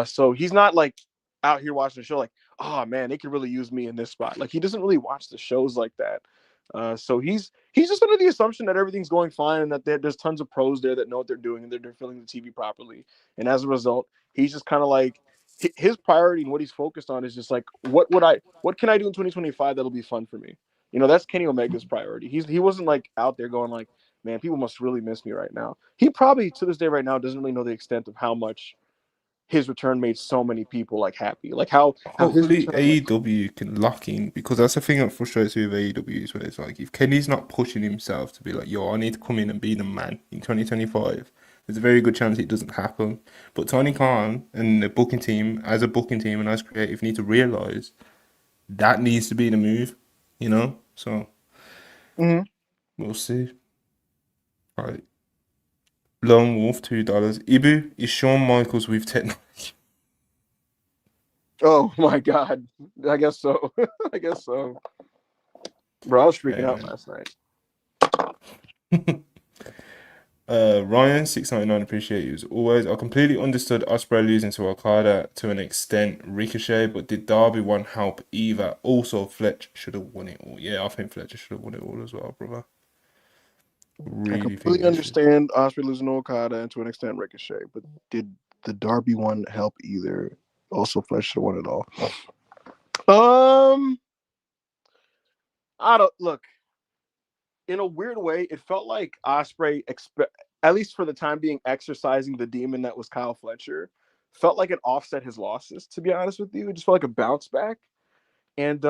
So he's not like out here watching the show like, oh man, they could really use me in this spot. Like he doesn't really watch the shows like that. So he's just under the assumption that everything's going fine and that there's tons of pros there that know what they're doing and they're filling the TV properly. And as a result, he's just kind of like his priority and what he's focused on is just like what can I do in 2025 that'll be fun for me. You know, that's Kenny Omega's priority. He wasn't like out there going like, man, people must really miss me right now. He probably to this day right now doesn't really know the extent of how much his return made so many people like happy. Like how his Hopefully return like AEW can lock in, because that's the thing that frustrates me with AEW is where it's like if Kenny's not pushing himself to be like, yo, I need to come in and be the man in 2025, there's a very good chance it doesn't happen. But Tony Khan and the booking team, as a booking team and as creative, need to realize that needs to be the move, you know? So Mhm. we'll see. Right. Lone Wolf, $2. Ibu is Shawn Michaels with technology. Oh my god. I guess so. I guess so. Bro, I was freaking out Man. last night. Ryan 699, appreciate you as always. I completely understood Ospreay losing to Okada to an extent, Ricochet, but did Darby want help either? Also, Fletcher should have won it all. Yeah, I think Fletcher should have won it all as well, brother. I Really think completely he should. understand Osprey losing to Okada and to an extent Ricochet, but did the Darby one help either? Also, Flesh should have won it all. I don't look. In a weird way, it felt like Osprey, at least for the time being, exercising the demon that was Kyle Fletcher, felt like it offset his losses. To be honest with you, it just felt like a bounce back. And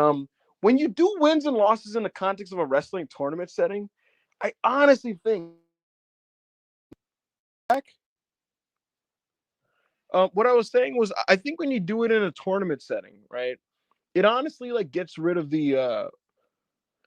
when you do wins and losses in the context of a wrestling tournament setting, I honestly think what I was saying was I think when you do it in a tournament setting, right, it honestly like gets rid of the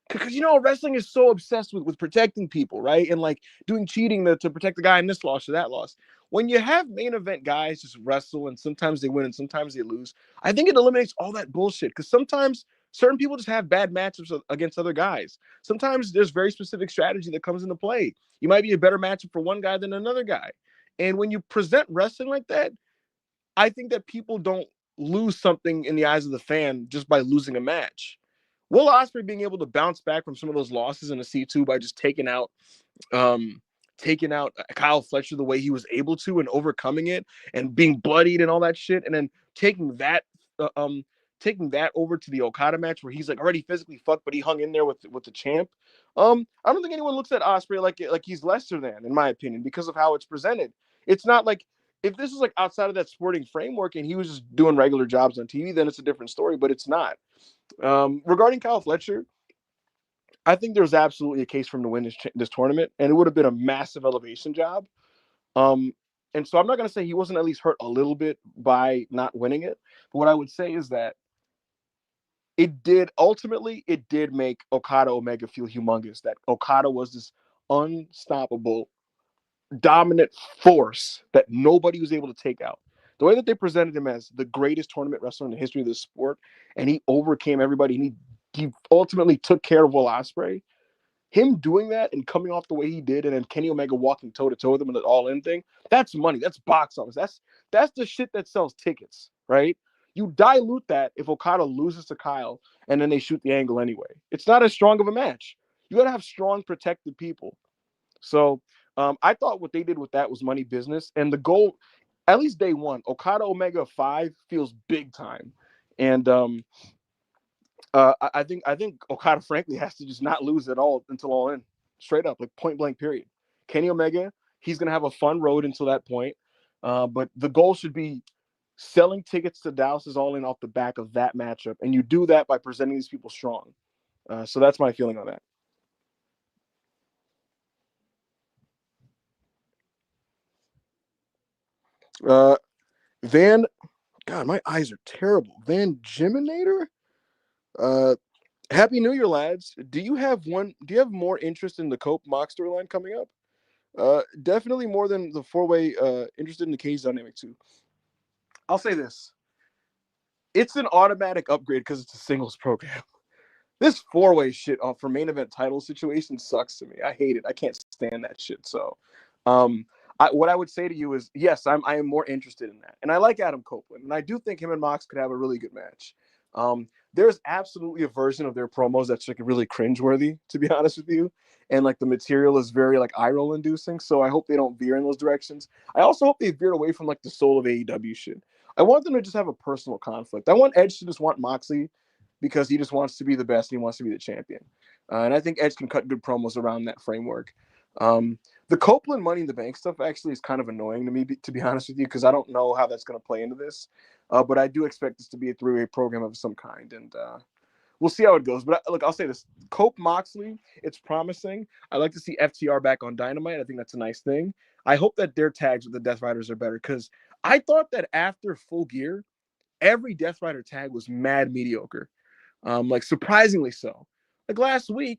because you know wrestling is so obsessed with protecting people, right, and like doing cheating to protect the guy in this loss or that loss. When you have main event guys just wrestle and sometimes they win and sometimes they lose, I think it eliminates all that bullshit because sometimes certain people just have bad matchups against other guys. Sometimes there's very specific strategy that comes into play. You might be a better matchup for one guy than another guy, and when you present wrestling like that, I think that people don't lose something in the eyes of the fan just by losing a match. Will Ospreay being able to bounce back from some of those losses in the C2 by just um, taking out Kyle Fletcher the way he was able to and overcoming it and being bloodied and all that shit, and then uh, um taking that over to the Okada match where he's like already physically fucked, but he hung in there with the champ. I don't think anyone looks at Ospreay like he's lesser than, in my opinion, because of how it's presented. It's not like if this was like outside of that sporting framework and he was just doing regular jobs on TV, then it's a different story. But it's not. Regarding Kyle Fletcher, I think there's absolutely a case for him to win this tournament, and it would have been a massive elevation job. Um, and so I'm not going to say he wasn't at least hurt a little bit by not winning it. But what I would say is that it did make Okada Omega feel humongous. That Okada was this unstoppable, dominant force that nobody was able to take out. The way that they presented him as the greatest tournament wrestler in the history of this sport, and he overcame everybody, and he ultimately took care of Will Ospreay. Him doing that and coming off the way he did, and then Kenny Omega walking toe to toe with him in the All In thing, that's money. That's box office. That's the shit that sells tickets, right? You dilute that if Okada loses to Kyle and then they shoot the angle anyway. It's not as strong of a match. You got to have strong, protected people. So I thought what they did with that was money business, and the goal, at least day one, Okada Omega 5 feels big time, and I think Okada frankly has to just not lose at all until All In, straight up, like point blank period. Kenny Omega, he's gonna have a fun road until that point, but the goal should be selling tickets to Dallas's All In off the back of that matchup, and you do that by presenting these people strong. So that's my feeling on that. Uh, Van, God, my eyes are terrible. Van Jiminator. Uh, Happy New Year, lads. Do you have more interest in the Cope Mox storyline coming up? Definitely more than the four-way. Interested in the cage dynamic too. I'll say this: it's an automatic upgrade because it's a singles program. this 4-way shit for main event title situation sucks to me. I hate it. I can't stand that shit. So, what I would say to you is, yes, I am more interested in that, and I like Adam Copeland, and I do think him and Mox could have a really good match. There's absolutely a version of their promos that's like really cringeworthy, to be honest with you, and like the material is very like eye roll inducing. So I hope they don't veer in those directions. I also hope they veered away from like the soul of AEW shit. I want them to just have a personal conflict. I want Edge to just want Moxley because he just wants to be the best and he wants to be the champion. And I think Edge can cut good promos around that framework. The Copeland Money in the Bank stuff actually is kind of annoying to me, to be honest with you, because I don't know how that's going to play into this. But I do expect this to be a 3-way program of some kind, and we'll see how it goes. But look, I'll say this: Cope Moxley, it's promising. I like to see FTR back on Dynamite. I think that's a nice thing. I hope that their tags with the Death Riders are better, because I thought that after Full Gear, every Death Rider tag was mad mediocre. Like surprisingly so. Like last week,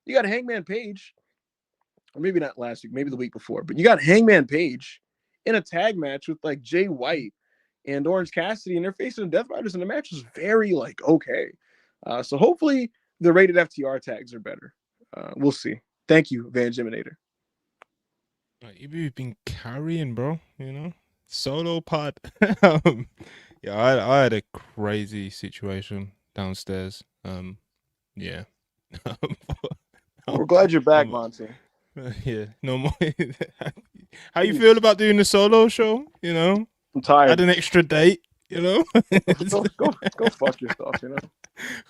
you got Hangman Page, or maybe not last week, maybe the week before, but you got Hangman Page in a tag match with like Jay White and Orange Cassidy, and they're facing the Death Riders, and the match was very like okay. So hopefully the rated FTR tags are better. We'll see. Thank you, Van Jiminator. You've been carrying, bro. You know, solo pod. Yeah, I had a crazy situation downstairs. Yeah. We're glad you're back, Monty. Yeah, no more. How you feel about doing the solo show? You know, I'm tired. Had an extra date. You know, go fuck yourself. You know.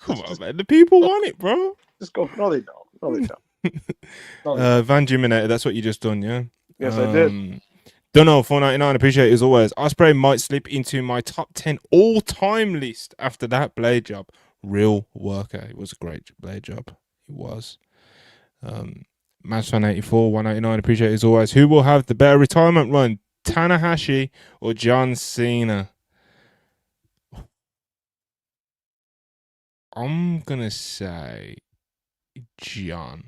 Come on, man. The people want it, bro. Just go. No, they don't. No, they don't. Van Jiminator, that's what you just done, yeah? Yes, I did. Don't know, $4.99. Appreciate it as always. Ospreay might slip into my top 10 all-time list after that blade job. Real worker. It was a great blade job. It was. Matchfan84, $1.99. Appreciate it as always. Who will have the better retirement run? Tanahashi or John Cena? I'm gonna say John.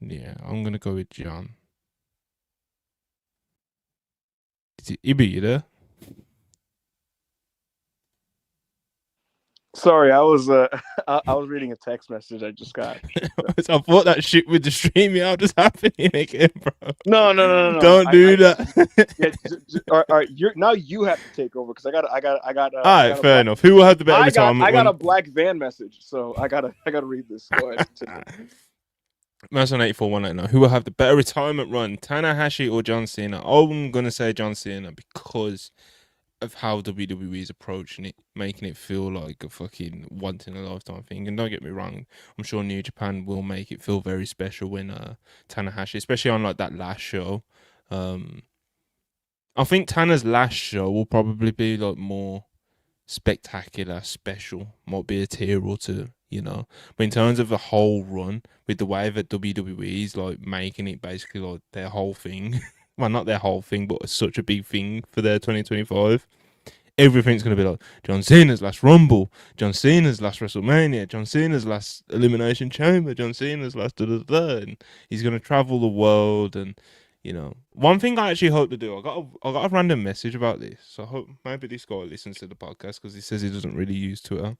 Yeah, I'm gonna go with John. Is it Ibi, you there? Sorry, I was I was reading a text message I just got. I thought that shit with the streaming out just happening again, bro. No. Don't do that. Yeah, all right. Now you have to take over because I got. All right, fair enough. Who will have the better retirement? I got a black van message, so I gotta read this. Go ahead. Mason 84 189. Who will have the better retirement run, Tanahashi or John Cena? I'm gonna say John Cena because of how WWE is approaching it, making it feel like a fucking once in a lifetime thing. And don't get me wrong, I'm sure New Japan will make it feel very special when Tanahashi, especially on like that last show. I think Tana's last show will probably be like more spectacular, special, might be a tier or two, you know. But in terms of the whole run, with the way that WWE is like making it basically like their whole thing, well, not their whole thing, but such a big thing for their 2025. Everything's going to be like John Cena's last Rumble, John Cena's last WrestleMania, John Cena's last Elimination Chamber, John Cena's last da-da-da, and he's going to travel the world. And you know, one thing I actually hope to do, I got a random message about this, so I hope maybe this guy listens to the podcast because he says he doesn't really use Twitter.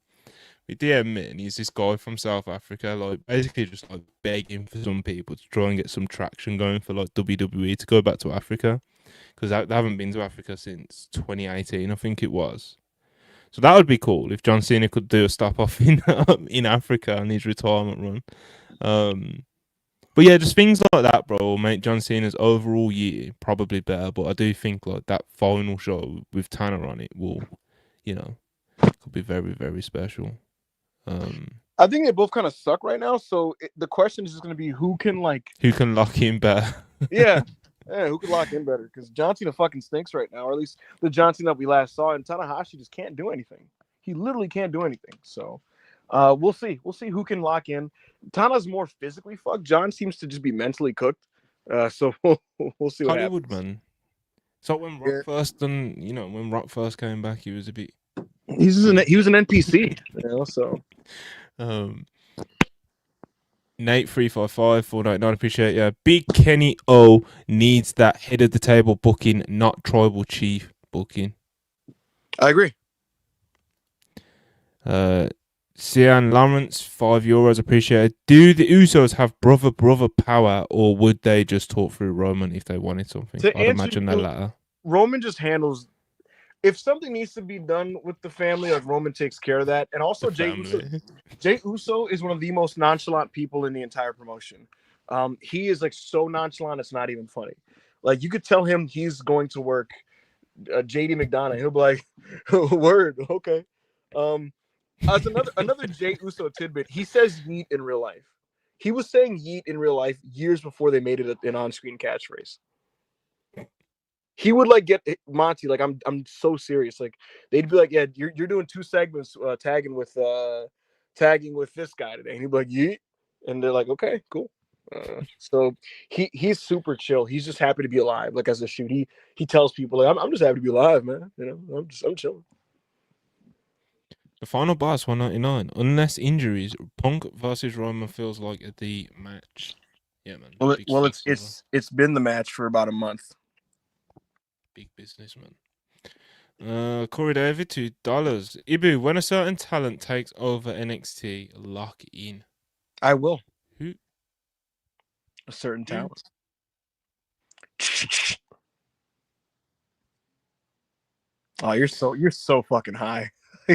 He DM me, and he's this guy from South Africa, like basically just like begging for some people to try and get some traction going for like WWE to go back to Africa, because they haven't been to Africa since 2018, I think it was. So that would be cool if John Cena could do a stop off in Africa on his retirement run. But yeah, just things like that, bro, will make John Cena's overall year probably better. But I do think like that final show with Tanner on it will, you know, could be very, very special. I think they both kind of suck right now. So the question is just going to be who can lock in better. Yeah, who can lock in better? Because John Cena fucking stinks right now, or at least the John Cena that we last saw. And Tanahashi just can't do anything. He literally can't do anything. So we'll see. We'll see who can lock in. Tana's more physically fucked. John seems to just be mentally cooked. So we'll see what Hollywood, happens. man. So when Rock first done, you know, when Rock first came back, he was a bit. He was an NPC, you know. So, Nate 355 499, appreciate ya. Big Kenny O needs that head of the table booking, not tribal chief booking. I agree. Cian Lawrence, €5, appreciated. Do the Usos have brother power, or would they just talk through Roman if they wanted something? To I'd answer imagine the you, latter. Roman just handles. If something needs to be done with the family, like Roman takes care of that. And also, The family. Jey Uso is one of the most nonchalant people in the entire promotion. He is like so nonchalant, it's not even funny. Like you could tell him he's going to work JD McDonough. He'll be like, "Word, okay." As another Jey Uso tidbit, he says "yeet" in real life. He was saying "yeet" in real life years before they made it an on-screen catchphrase. He would like get Monty like I'm so serious. Like they'd be like, "Yeah, you're doing 2 segments tagging with this guy today," and he'd be like, "Yeet," and they're like, "Okay, cool." So he's super chill. He's just happy to be alive. Like as a shoot, he tells people like, "I'm just happy to be alive, man. You know, I'm chilling." The final boss, 199. Unless injuries, Punk versus Roman feels like the match. Yeah, man. Big facts, brother. It's been the match for about a month. Big businessman. Corey David, $2. Ibu, when a certain talent takes over NXT, lock in. I will. Who? A certain talent. Oh, you're so fucking high.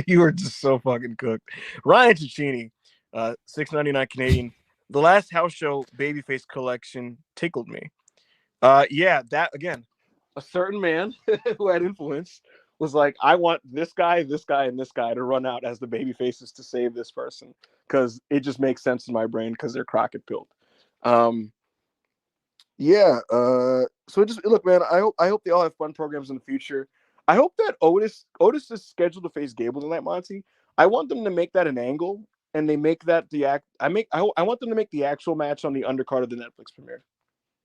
You are just so fucking cooked. Ryan Cicchini, $6.99 Canadian. The last house show babyface collection tickled me. Yeah, that again, a certain man who had influence was like, I want this guy, and this guy to run out as the baby faces to save this person because it just makes sense in my brain because they're Crockett pilled. Yeah. So just look, man. I hope they all have fun programs in the future. I hope that Otis is scheduled to face Gable tonight, Monty. I want them to make that an angle, and they make that the act. I want them to make the actual match on the undercard of the Netflix premiere.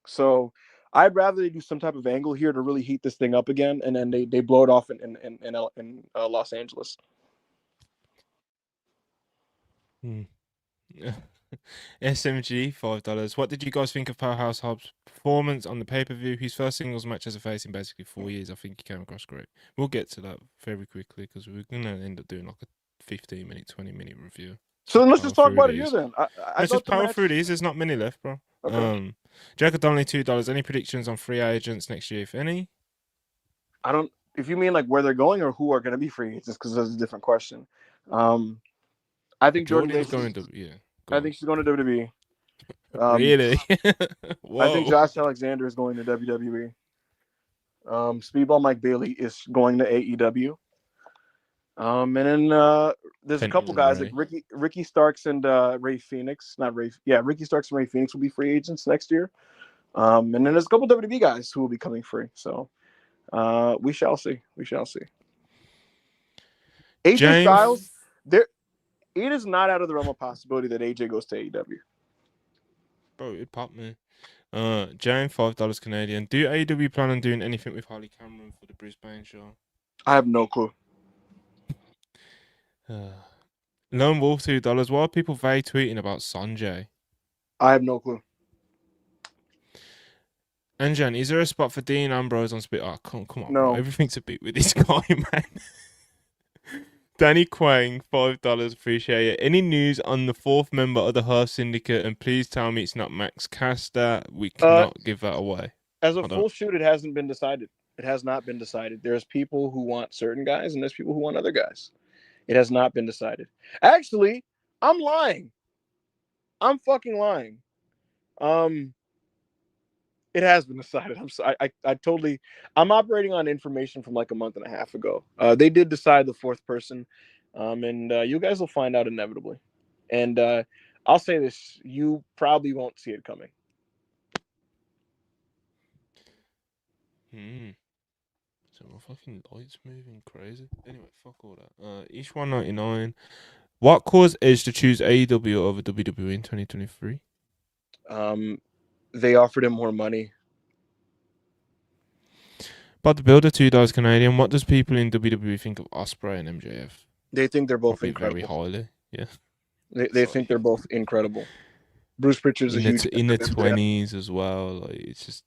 So I'd rather they do some type of angle here to really heat this thing up again, and then they blow it off in Los Angeles. SMG, $5. What did you guys think of Powerhouse Hobbs' performance on the pay-per-view? His first singles match as a face in basically 4 years. I think he came across great. We'll get to that very quickly because we're gonna end up doing like a 15-minute, 20-minute review. So let's just talk about it here then. Let's just power through these. There's not many left, bro. Okay. Jacob Donnelly, $2. Any predictions on free agents next year, if any? I don't. If you mean like where they're going or who are going to be free agents, because that's a different question. I think Jordan Jordan's Grace. going to I think she's going to WWE. Really? I think Josh Alexander is going to WWE. Speedball Mike Bailey is going to AEW. And then there's a couple guys like Ricky Starks and Ray Phoenix. Ricky Starks and Ray Phoenix will be free agents next year. And then there's a couple WWE guys who will be coming free. So we shall see. AJ Styles, it is not out of the realm of possibility that AJ goes to AEW. Bro, it popped me. Jane, $5 Canadian. Do AEW plan on doing anything with Harley Cameron for the Brisbane show? I have no clue. Lone Wolf, $2. Why are people vague tweeting about Sanjay? I have no clue. Anjan, is there a spot for Dean Ambrose on Spit? Oh, come on, no. Bro. Everything's a bit with this guy, man. Danny Quang, $5. Appreciate it. Any news on the 4th member of the Hearth Syndicate? And please tell me it's not Max Caster. We cannot give that away. As a full shoot, it hasn't been decided. It has not been decided. There's people who want certain guys, and there's people who want other guys. It has not been decided. Actually, I'm lying. I'm fucking lying. It has been decided. I'm sorry. I'm operating on information from like a month and a half ago. They did decide the 4th person, and you guys will find out inevitably. And I'll say this: you probably won't see it coming. So my fucking lights moving crazy. Anyway, fuck all that. Each 199. What caused Edge to choose AEW over WWE in 2023? They offered him more money. But the Builder, $2 Canadian. What does people in WWE think of Ospreay and MJF? They think they're both probably incredible. Very highly, yeah. They think they're both incredible. Bruce Pritchard's in the 20s as well. Like it's just,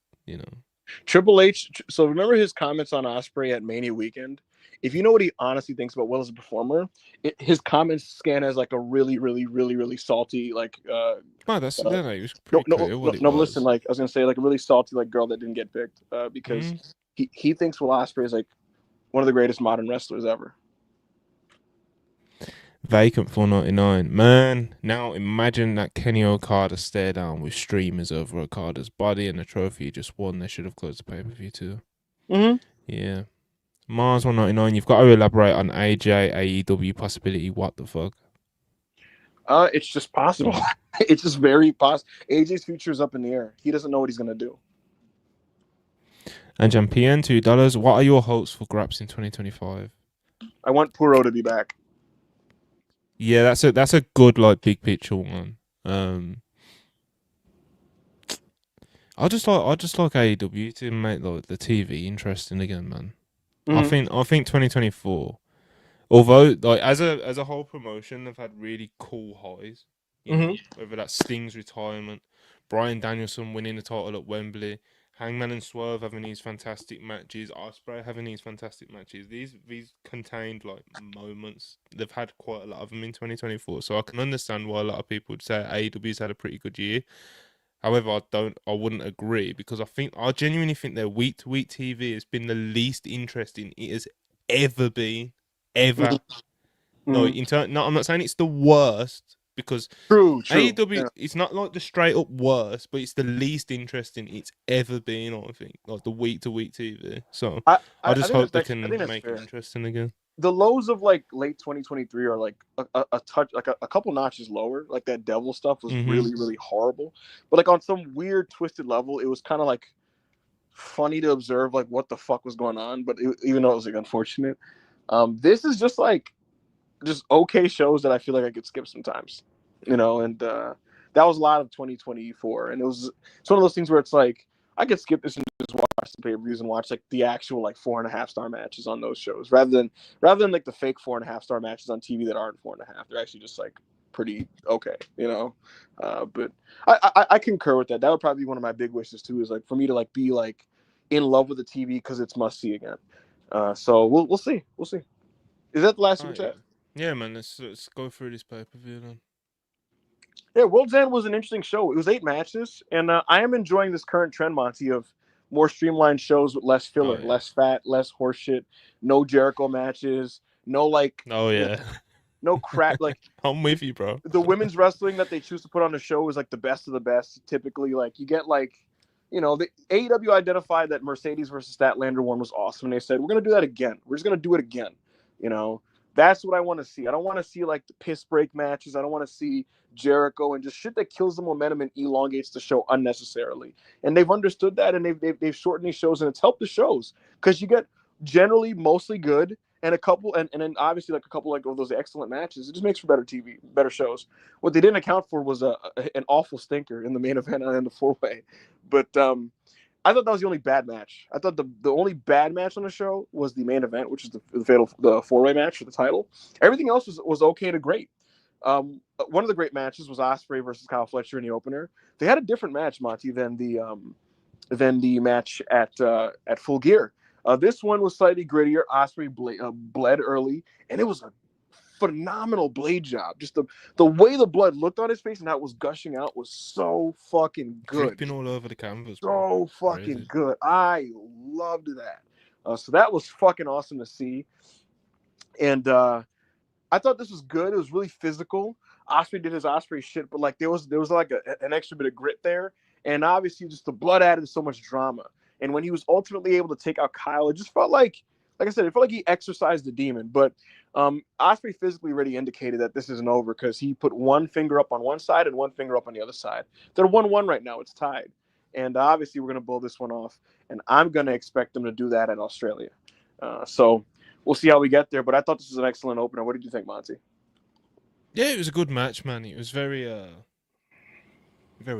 Triple H. So remember his comments on Ospreay at Mania weekend. if you know what he honestly thinks about Will as a performer, his comments scan as like a really, really, really, really salty like. No, that's Uh, no, it was no, pretty no, clear no, what it no. Listen, was. like I was gonna say, like a really salty like girl that didn't get picked because Mm. he thinks Will Ospreay is like one of the greatest modern wrestlers ever. Vacant 499. Man, now imagine that Kenny Okada stare down with streamers over Okada's body and the trophy he just won. They should have closed the pay per view too. Mm-hmm. Yeah. Mars 199. You've got to elaborate on AJ AEW possibility. What the fuck? It's just possible. It's just very possible. AJ's future is up in the air. He doesn't know what he's gonna do. And Champion $2. What are your hopes for Graps in 2025? I want Puro to be back. Yeah, that's a good like big picture one. I just like AEW to make like the TV interesting again, man. Mm-hmm. I think 2024. Although like as a whole promotion, they've had really cool highs. You know, whether that's Sting's retirement, Bryan Danielson winning the title at Wembley, Hangman and Swerve having these fantastic matches, Ospreay having these fantastic matches. These contained like moments. They've had quite a lot of them in 2024, so I can understand why a lot of people would say AEW's had a pretty good year. However, I wouldn't agree because I genuinely think their week to week TV has been the least interesting it has ever been, ever. No, Mm-hmm. no, I'm not saying it's the worst because True. AEW Yeah. it's not like the straight up worst, but it's the least interesting it's ever been. I think like the week to week TV. So I I just think hope that's they actually, I can think that's make it fair. interesting again. The lows of like late 2023 are like a touch, like a couple notches lower. Like that devil stuff was Mm-hmm. really, really horrible. But like on some weird, twisted level, it was kind of like funny to observe like what the fuck was going on. But even though it was like unfortunate, this is just okay shows that I feel like I could skip sometimes, and that was a lot of 2024, and it's one of those things where it's like I could skip this and just watch the pay-per-views and watch like the actual like 4.5 star matches on those shows rather than like the fake 4.5 star matches on TV that aren't 4.5. They're actually just like pretty okay. But I concur with that. That would probably be one of my big wishes too, is like for me to like be like in love with the TV because it's must see again. So we'll see. Is that the last super Oh yeah, chat? yeah, man. Let's go through this pay per view then. Yeah, World's End was an interesting show. It was 8 matches, and I am enjoying this current trend, Monty, of more streamlined shows with less Oh filler, yeah. less fat, less horseshit, no Jericho matches, no like, Oh yeah. no crap. Like I'm with you, bro. the women's wrestling that they choose to put on the show is like the best of the best. Typically, like you get like, the AEW identified that Mercedes versus Statlander one was awesome, and they said we're gonna do that again. We're just gonna do it again. You know, that's what I want to see. I don't want to see like the piss break matches. I don't want to see Jericho and just shit that kills the momentum and elongates the show unnecessarily. And they've understood that, and they've shortened these shows, and it's helped the shows because you get generally mostly good and a couple and then obviously like a couple like of those excellent matches. It just makes for better TV, better shows. What they didn't account for was an awful stinker in the main event and the 4-way. But I thought that was the only bad match. I thought the only bad match on the show was the main event, which is the 4-way match for the title. Everything else was okay to great. One of the great matches was Ospreay versus Kyle Fletcher in the opener. They had a different match, Monty, than the match at Full Gear. This one was slightly grittier. Ospreay bled early, and it was a phenomenal blade job. Just the way the blood looked on his face and how it was gushing out was so fucking good. Dripping all over the canvas, bro. So fucking Crazy. good. I loved that. So that was fucking awesome to see. And I thought this was good. It was really physical. Osprey did his Osprey shit, but like there was like an extra bit of grit there, and obviously just the blood added so much drama. And when he was ultimately able to take out Kyle, it just felt like I said, it felt like he exercised the demon. But Osprey physically already indicated that this isn't over because he put one finger up on one side and one finger up on the other side. They're 1-1 right now. It's tied, and obviously we're gonna blow this one off, and I'm gonna expect them to do that at Australia. So we'll see how we get there. But I thought this was an excellent opener. What did you think, Monty? Yeah, it was a good match, man. It was very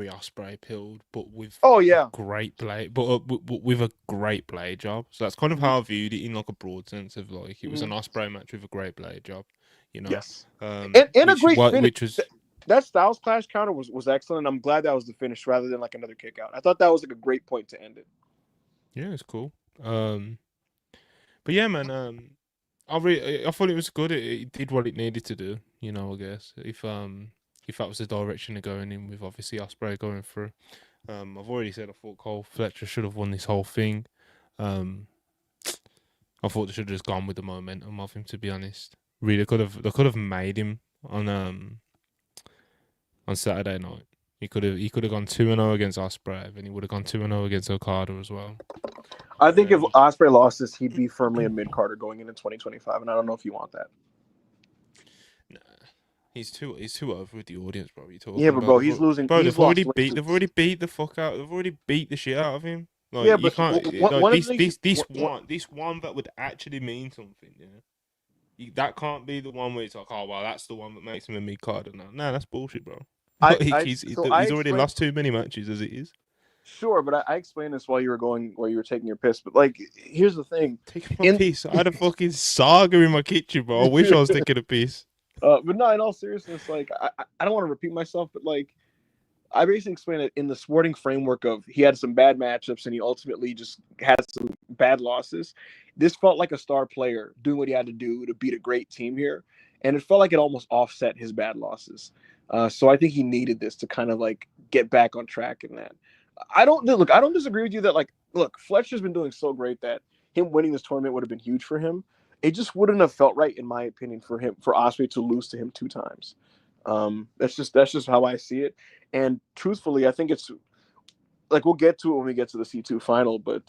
Osprey pilled, but with Oh a yeah. great blade, but with a great blade job. So that's kind of how I viewed it in like a broad sense of like it was an Osprey match with a great blade job, you know. Yes. And a great finish. Which was That Styles Clash counter was excellent. I'm glad that was the finish rather than like another kick out. I thought that was like a great point to end it. yeah, it's cool. But yeah, man. I thought it was good. It did what it needed to do. You know, I guess if that was the direction they're going in with, obviously Ospreay going through. I've already said I thought Cole Fletcher should have won this whole thing. I thought they should have just gone with the momentum of him. To be honest, really, they could have made him on Saturday night. He could have gone 2-0 against Ospreay, and he would have gone 2-0 against Okada as well. I think if Ospreay lost this, he'd be firmly a mid-carder going into 2025, and I don't know if you want that. Nah, he's too over with the audience, bro. You talking? Yeah, but bro, he's losing. Bro, they've already beat the fuck out. They've already beat the shit out of him. Like, yeah, you but can't. This one that would actually mean something. Yeah, that can't be the one where it's like, oh well, that's the one that makes him a mid carder now. Nah, that's bullshit, bro. He's already lost too many matches as it is. Sure, but I explained this while you were taking your piss. But like, here's the thing. Taking my piss. I had a fucking saga in my kitchen, bro. I wish I was taking a piss. But no, in all seriousness, like I don't want to repeat myself, but like I basically explained it in the sporting framework of he had some bad matchups and he ultimately just had some bad losses. This felt like a star player doing what he had to do to beat a great team here, and it felt like it almost offset his bad losses. So I think he needed this to kind of like get back on track in that. I don't disagree with you that look, Fletcher's been doing so great that him winning this tournament would have been huge for him. It just wouldn't have felt right, in my opinion, for Ospreay to lose to him 2 times. That's just how I see it. And truthfully, I think it's like we'll get to it when we get to the C2 final. But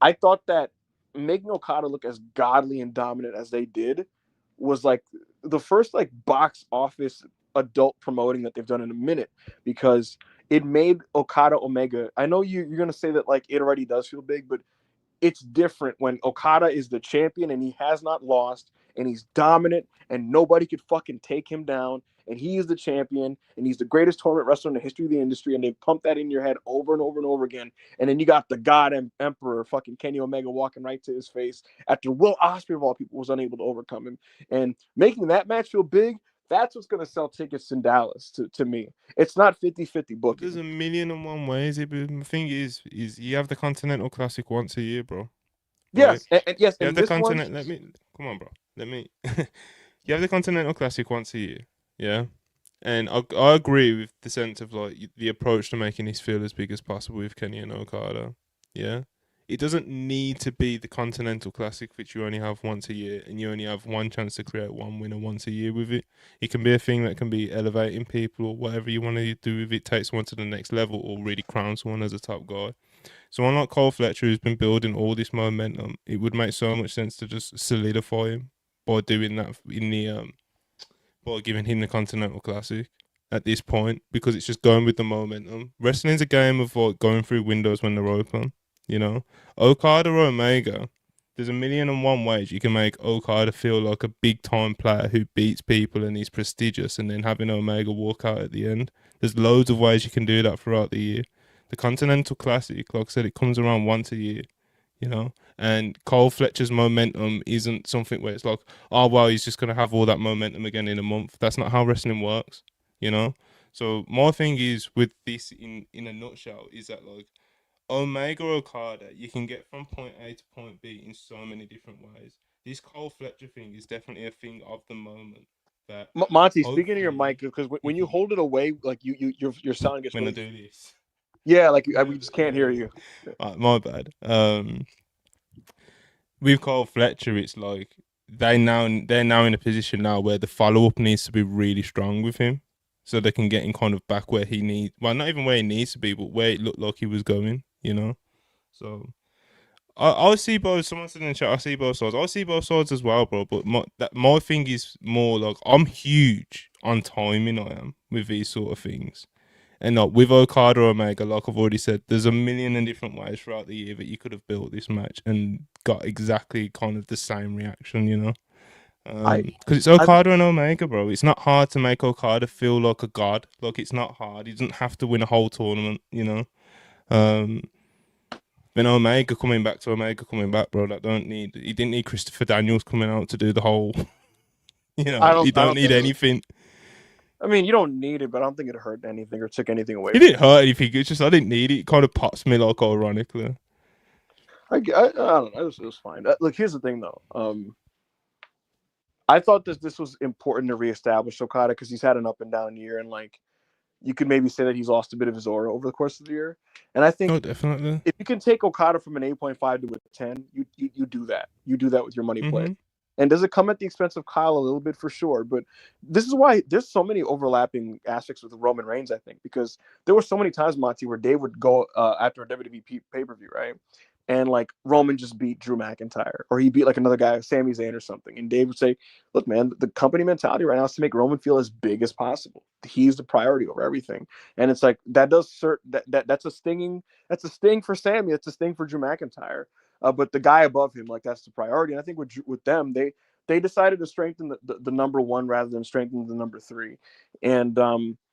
I thought that making Okada look as godly and dominant as they did was like the first like box office adult promoting that they've done in a minute, because it made Okada Omega. I know you're gonna say that like it already does feel big, but it's different when Okada is the champion and he has not lost and he's dominant and nobody could fucking take him down, and he is the champion and he's the greatest tournament wrestler in the history of the industry, and they pump that in your head over and over and over again. And then you got the God Emperor fucking Kenny Omega walking right to his face after Will Ospreay of all people was unable to overcome him, and making that match feel big. That's what's going to sell tickets in Dallas to me. It's not 50-50 booking. There's 1,000,001 ways. But the thing is you have the Continental Classic once a year, bro. Yes, right? and yes. You have the Continental. Come on, bro. You have the Continental Classic once a year, yeah. And I agree with the sense of like the approach to making this feel as big as possible with Kenny and Okada, yeah. It doesn't need to be the Continental Classic, which you only have once a year, and you only have one chance to create one winner once a year with it. It can be a thing that can be elevating people or whatever you want to do with it, take someone to the next level or really crown someone as a top guy. So unlike Cole Fletcher, who's been building all this momentum, it would make so much sense to just solidify him by doing that in the by giving him the Continental Classic at this point, because it's just going with the momentum. Wrestling's a game of like going through windows when they're open. You know, Okada or Omega, there's 1,000,001 ways you can make Okada feel like a big time player who beats people and is prestigious, and then having Omega walk out at the end. There's loads of ways you can do that throughout the year. The Continental Classic, like I said, it comes around once a year, you know, and Cole Fletcher's momentum isn't something where it's like, oh, well, he's just going to have all that momentum again in a month. That's not how wrestling works, you know? So my thing is with this in a nutshell is that like, Omega or Okada, you can get from point A to point B in so many different ways. This Cole Fletcher thing is definitely a thing of the moment. That Monty, speaking to your mic, because when you hold it away, like your sound gets. When really... I do this, yeah, like we just can't hear you. My bad. With Cole Fletcher, it's like they're now in a position now where the follow up needs to be really strong with him, so they can get him kind of back where he needs. Well, not even where he needs to be, but where it looked like he was going. You know, so I see both. Someone said in the chat, I see both sides. I see both sides as well, bro. But my thing is more like I'm huge on timing. I am with these sort of things, and like with Okada or Omega, like I've already said, there's 1,000,000 and different ways throughout the year that you could have built this match and got exactly kind of the same reaction. You know, because it's Okada and Omega, bro. It's not hard to make Okada feel like a god. Like it's not hard. He doesn't have to win a whole tournament. You know. Then Omega coming back, bro. He didn't need Christopher Daniels coming out to do the whole. You know, he don't need anything. I mean, you don't need it, but I don't think it hurt anything or took anything away. It didn't hurt anything. It's just I didn't need it. It kind of pots me like ironically. I don't know. It was fine. Look, here's the thing though. I thought that this was important to reestablish Okada because he's had an up and down year, and like you could maybe say that he's lost a bit of his aura over the course of the year. And I think Oh, definitely. if you can take Okada from an 8.5 to a 10, you do that. You do that with your money play. Mm-hmm. And does it come at the expense of Kyle a little bit for sure? But this is why there's so many overlapping aspects with Roman Reigns, I think, because there were so many times, Monty, where Dave would go after a WWE pay-per-view, right? And like Roman just beat Drew McIntyre, or he beat like another guy, Sami Zayn or something. And Dave would say, look, man, the company mentality right now is to make Roman feel as big as possible. He's the priority over everything. And it's like that does that's a sting for Sami, it's a sting for Drew McIntyre. But the guy above him, like that's the priority. And I think with them, they decided to strengthen the number one rather than strengthen the number three. And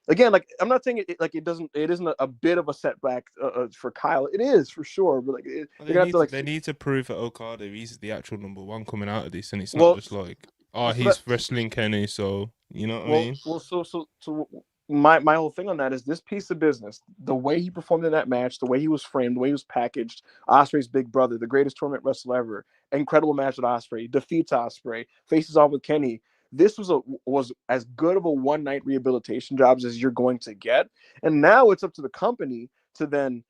again, like I'm not saying it isn't a bit of a setback for Kyle. It is for sure, but like they're gonna have to like they need to prove that Okada is the actual number one coming out of this, and it's not well, just like, oh, so he's wrestling Kenny, so you know what I mean? so my whole thing on that is this piece of business, the way he performed in that match, the way he was framed, the way he was packaged, Ospreay's big brother, the greatest tournament wrestler ever, incredible match with Ospreay, defeats Ospreay, faces off with Kenny. This was as good of a one night rehabilitation jobs as you're going to get, and now it's up to the company to then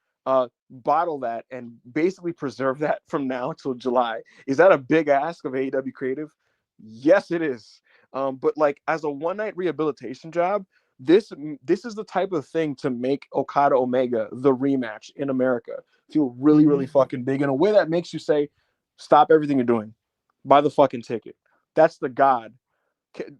bottle that and basically preserve that from now till July. Is that a big ask of AEW Creative? Yes, it is. But like as a one night rehabilitation job, this is the type of thing to make Okada Omega the rematch in America feel really, really fucking big in a way that makes you say, stop everything you're doing, buy the fucking ticket. That's the god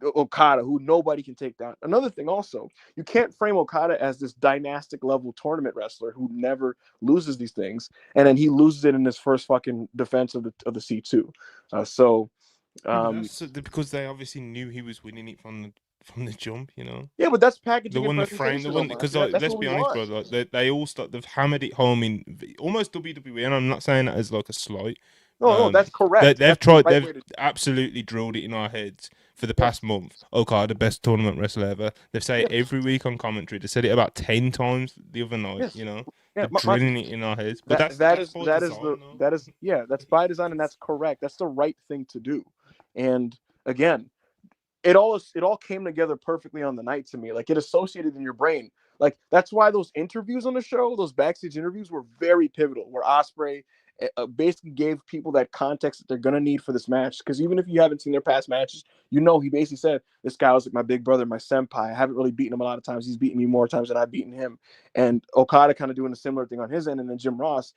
Okada, who nobody can take down. Another thing, also, you can't frame Okada as this dynastic level tournament wrestler who never loses these things, and then he loses it in his first fucking defense of the C2. Yeah, but that's because they obviously knew he was winning it from the jump, you know. Yeah, but that's The packaging and one, the frame, the presentation, one, Omar. because like, That's let's what we be honest, bro. want. Like they all they've hammered it home in almost WWE, and I'm not saying that as like a slight. No, that's correct. They've That's the tried, right they've way to. absolutely drilled it in our heads for the Yes. past month. Okada, best tournament wrestler ever. They've said it Yes. every week on commentary. They said it about 10 times the other night. Yes. You know, Yeah, they're drilling it in our heads. But that's by design, though. that's by design, and that's correct. That's the right thing to do. And again, it all came together perfectly on the night to me. Like it associated in your brain. Like that's why those interviews on the show, those backstage interviews, were very pivotal. Where Ospreay basically gave people that context that they're gonna need for this match. Because even if you haven't seen their past matches, he basically said this guy was like my big brother, my senpai. I haven't really beaten him a lot of times. He's beaten me more times than I've beaten him. And Okada kind of doing a similar thing on his end, and then Jim Ross,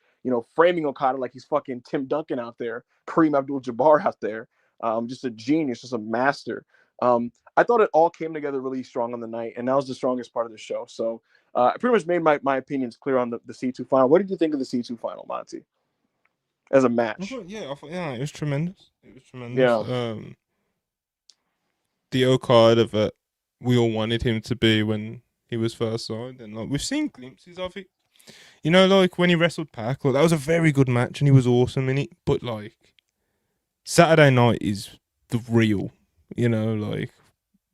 framing Okada like he's fucking Tim Duncan out there, Kareem Abdul-Jabbar out there. Just a genius, just a master. I thought it all came together really strong on the night, and that was the strongest part of the show. So I pretty much made my opinions clear on the C2 final. What did you think of the C2 final, Monty, as a match? I thought, yeah, it was tremendous. It was tremendous. Yeah. The Okada that we all wanted him to be when he was first signed, and like we've seen glimpses of it. You know, like when he wrestled Pac, like that was a very good match, and he was awesome in it. But like Saturday night is the real, you know, like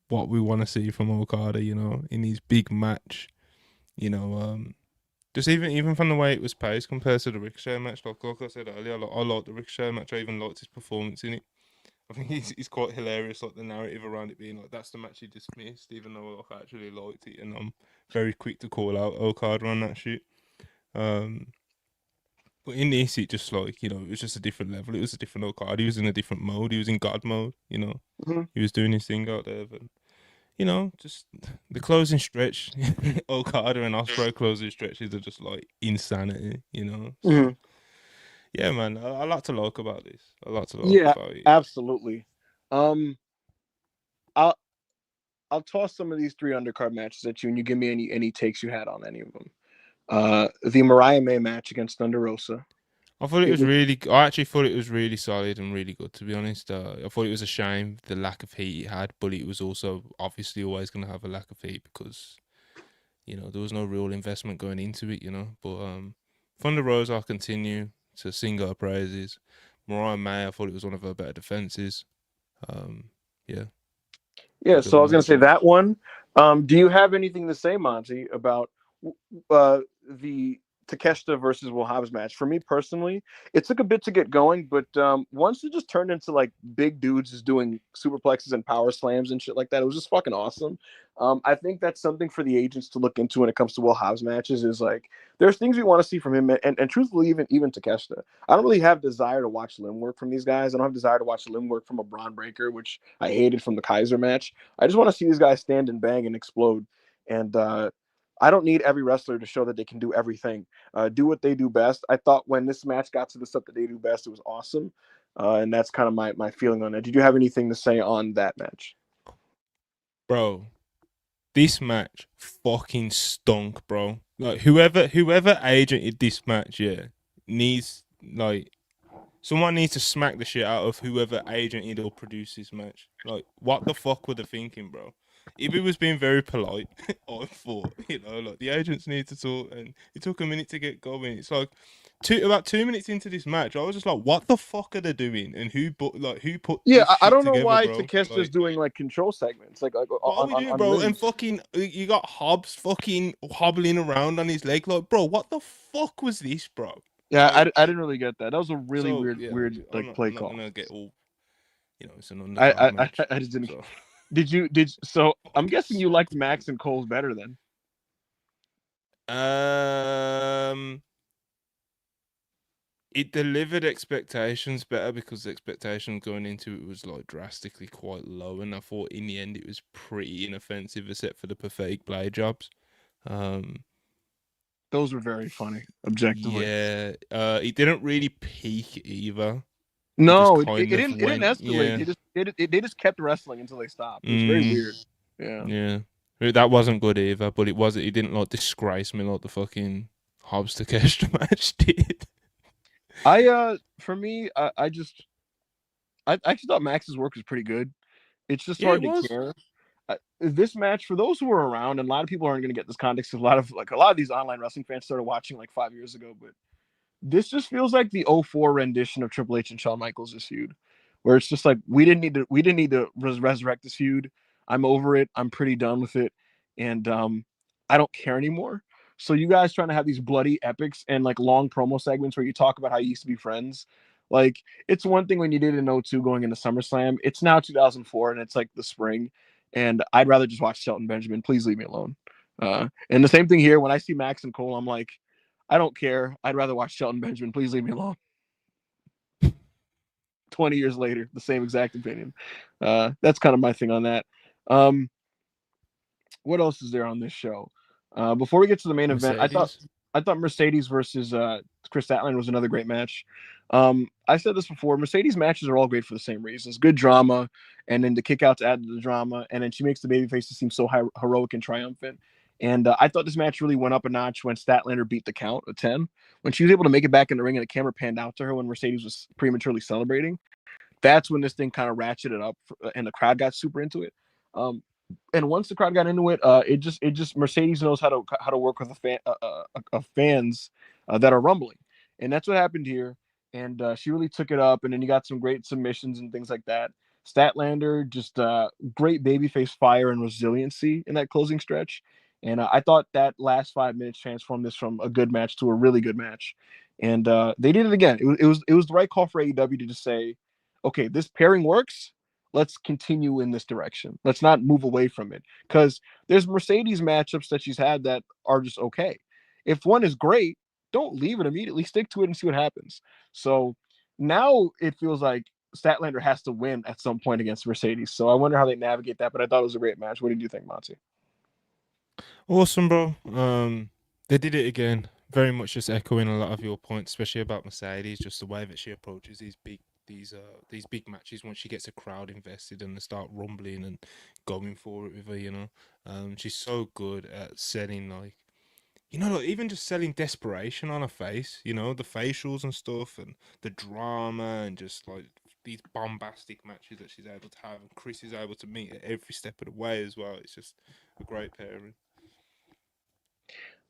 what we want to see from Okada, you know, in his big match, you know, just even from the way it was paced compared to the Ricochet match, like I said earlier, I like the Ricochet match. I even liked his performance in it. I think he's quite hilarious, like the narrative around it being like that's the match he dismissed, even though I actually liked it, and I'm very quick to call out Okada on that shit. But in this, it just like, you know, it was just a different level. It was a different Okada. He was in a different mode. He was in God mode. You know, He was doing his thing out there. But you know, just the closing stretch, Okada and Ospreay closing stretches are just like insanity. You know. So, yeah, man, a lot to like about this. A lot to like about it. Absolutely. I'll I'll toss some of these three undercard matches at you, and you give me any takes you had on any of them. The Mariah May match against Thunder Rosa. I thought it was really. I actually thought it was really solid and really good. To be honest, I thought it was a shame the lack of heat it had, but it was also obviously always going to have a lack of heat because, you know, there was no real investment going into it. You know, but Thunder Rosa, I continue to sing her praises. Mariah May, I thought it was one of her better defenses. Yeah. Yeah, so I was going to say that one. Do you have anything to say, Monty, about the Takeshita versus Will Hobbs match. For me personally, it took a bit to get going, but once it just turned into like big dudes just doing superplexes and power slams and shit like that, it was just fucking awesome. I think that's something for the agents to look into when it comes to Will Hobbs matches. Is like there's things we want to see from him, and truthfully, even Takeshita. I don't really have desire to watch limb work from these guys. I don't have desire to watch limb work from a Braun Breaker, which I hated from the Kaiser match. I just want to see these guys stand and bang and explode. And I don't need every wrestler to show that they can do everything. Do what they do best. I thought when this match got to the stuff that they do best, it was awesome. And that's kind of my feeling on it. Did you have anything to say on that match? Bro, this match fucking stunk, bro. Like whoever agented this match, yeah, needs like someone needs to smack the shit out of whoever agented or produced this match. Like, what the fuck were they thinking, bro? If it was being very polite, I thought, like the agents need to talk, and it took a minute to get going. It's like about 2 minutes into this match, I was just like, what the fuck are they doing? And who put Yeah, this shit I don't know together, why bro? Takeshita's Like, doing like control segments, like what are we doing, bro? And fucking, you got Hobbs fucking hobbling around on his leg, like, bro, what the fuck was this, bro? Yeah, Like, I didn't really get that. That was a really so, weird yeah, like I'm play not call. gonna get all, it's an undercard match. I just didn't. So. So I'm guessing you liked Max and Cole's better then. It delivered expectations better because the expectation going into it was like drastically quite low, and I thought in the end it was pretty inoffensive except for the pathetic blade jobs. Those were very funny, objectively. Yeah, it didn't really peak either. No, it didn't escalate. Yeah. They just kept wrestling until they stopped. It was very weird. Yeah. That wasn't good either, but it didn't like disgrace me like the fucking Hobbs Takeshita match did. For me, I actually thought Max's work was pretty good. It's just hard to care. This match, for those who were around, and a lot of people aren't going to get this context. A lot of these online wrestling fans started watching like 5 years ago, but this just feels like the '04 rendition of Triple H and Shawn Michaels' feud, where it's just like we didn't need to resurrect this feud. I'm over it. I'm pretty done with it, and I don't care anymore. So you guys trying to have these bloody epics and like long promo segments where you talk about how you used to be friends. Like it's one thing when you did in '02 going into SummerSlam. It's now 2004 and it's like the spring, and I'd rather just watch Shelton Benjamin. Please leave me alone. And the same thing here. When I see Max and Cole, I'm like, I don't care. I'd rather watch Shelton Benjamin. Please leave me alone. 20 years later, the same exact opinion. That's kind of my thing on that. What else is there on this show? Before we get to the main event, I thought Mercedes versus Chris Statlander was another great match. I said this before. Mercedes matches are all great for the same reasons: good drama, and then the kick outs add to the drama, and then she makes the babyfaces seem so heroic and triumphant. And I thought this match really went up a notch when Statlander beat the count of 10. When she was able to make it back in the ring and the camera panned out to her when Mercedes was prematurely celebrating, that's when this thing kind of ratcheted up and the crowd got super into it. And once the crowd got into it, it just Mercedes knows how to work with fans that are rumbling, and that's what happened here. And she really took it up, and then you got some great submissions and things like that. Statlander just great babyface fire and resiliency in that closing stretch. And I thought that last 5 minutes transformed this from a good match to a really good match. And they did it again. It was the right call for AEW to just say, okay, this pairing works. Let's continue in this direction. Let's not move away from it, because there's Mercedes matchups that she's had that are just okay. If one is great, don't leave it immediately. Stick to it and see what happens. So now it feels like Statlander has to win at some point against Mercedes. So I wonder how they navigate that. But I thought it was a great match. What did you think, Monty? Awesome, bro. They did it again. Very much just echoing a lot of your points, especially about Mercedes, just the way that she approaches these big matches once she gets a crowd invested and they start rumbling and going for it with her, she's so good at selling, like, like even just selling desperation on her face, the facials and stuff and the drama and just like these bombastic matches that she's able to have, and Chris is able to meet at every step of the way as well. It's just a great pairing.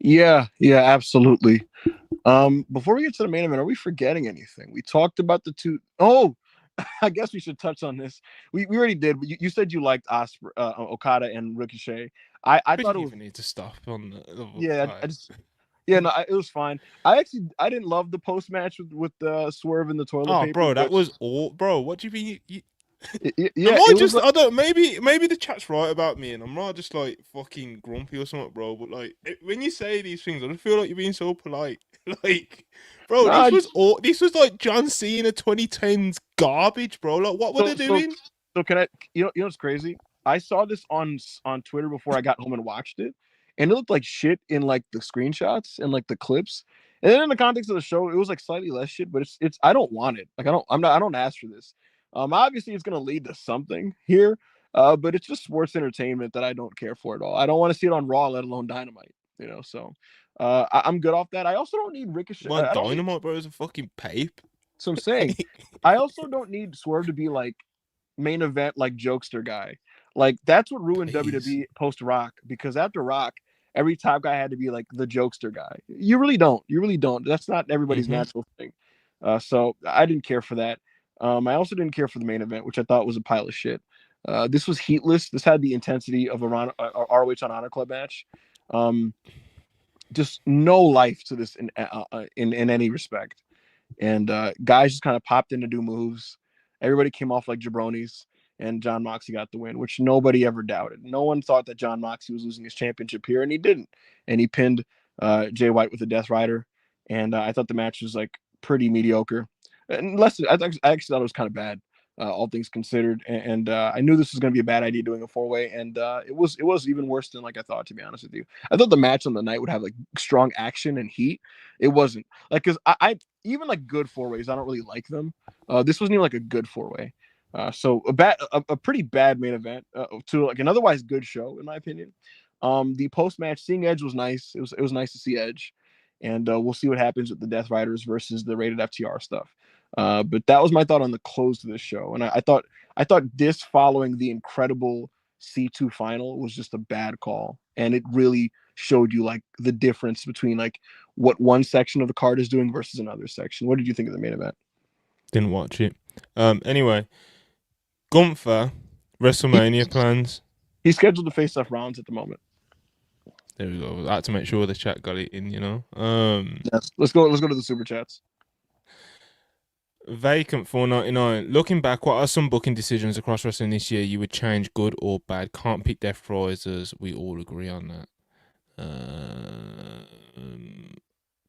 Yeah, absolutely. Before we get to the main event, are we forgetting anything? We talked about the two. Oh, I guess we should touch on this. We already did. But you said you liked Okada and Ricochet. I thought it was. Need to stop on the. Yeah, Yeah, no, it was fine. I didn't love the post match with Swerve and the toilet Oh, paper, bro, that but was all. Bro, what do you mean? Am yeah, I it was just? like I don't. Maybe the chat's right about me, and I'm not just like fucking grumpy or something, bro. But like, when you say these things, I just feel like you're being so polite. Like, bro, nah. this was all. This was like John Cena 2010s garbage, bro. Like, what were So they doing? can I? You know what's crazy? I saw this on Twitter before I got home and watched it, and it looked like shit in like the screenshots and like the clips. And then in the context of the show, it was like slightly less shit, but it's I don't want it. Like I don't ask for this. Obviously it's gonna lead to something here, but it's just sports entertainment that I don't care for at all. I don't want to see it on Raw, let alone Dynamite. So I'm good off that. I also don't need Ricochet. Well, I don't need. Dynamite, bro, is a fucking pape. So I'm saying, I also don't need Swerve to be like main event like jokester guy. Like that's what ruined Please. WWE post Rock, because after Rock, every top guy had to be like the jokester guy. You really don't. You really don't. That's not everybody's Mm-hmm. natural thing. So I didn't care for that. I also didn't care for the main event, which I thought was a pile of shit. This was heatless. This had the intensity of a ROH on Honor Club match. Just no life to this in any respect. And guys just kind of popped in to do moves. Everybody came off like jabronis, and John Moxley got the win, which nobody ever doubted. No one thought that John Moxley was losing his championship here, and he didn't. And he pinned Jay White with a Death Rider, and I thought the match was like pretty mediocre. And less, I actually thought it was kind of bad, all things considered. And I knew this was going to be a bad idea doing a 4-way, and it was even worse than like I thought. To be honest with you, I thought the match on the night would have like strong action and heat. It wasn't like, because I even like good 4-ways, I don't really like them. This wasn't even like a good 4-way. So a pretty bad main event to like an otherwise good show, in my opinion. The post match, seeing Edge was nice. It was nice to see Edge, and we'll see what happens with the Death Riders versus the rated FTR stuff. But that was my thought on the close to this show, and I thought this following the incredible C2 final was just a bad call, and it really showed you like the difference between like what one section of the card is doing versus another section. What did you think of the main event? Didn't watch it. Anyway, Gunther, WrestleMania plans. He's scheduled to face off Rollins at the moment. There we go. I had to make sure the chat got it in, you know. Yes. Let's go to the super chats. Vacant 499. Looking back, what are some booking decisions across wrestling this year you would change, good or bad? Can't pick Death Prizes. We all agree on that.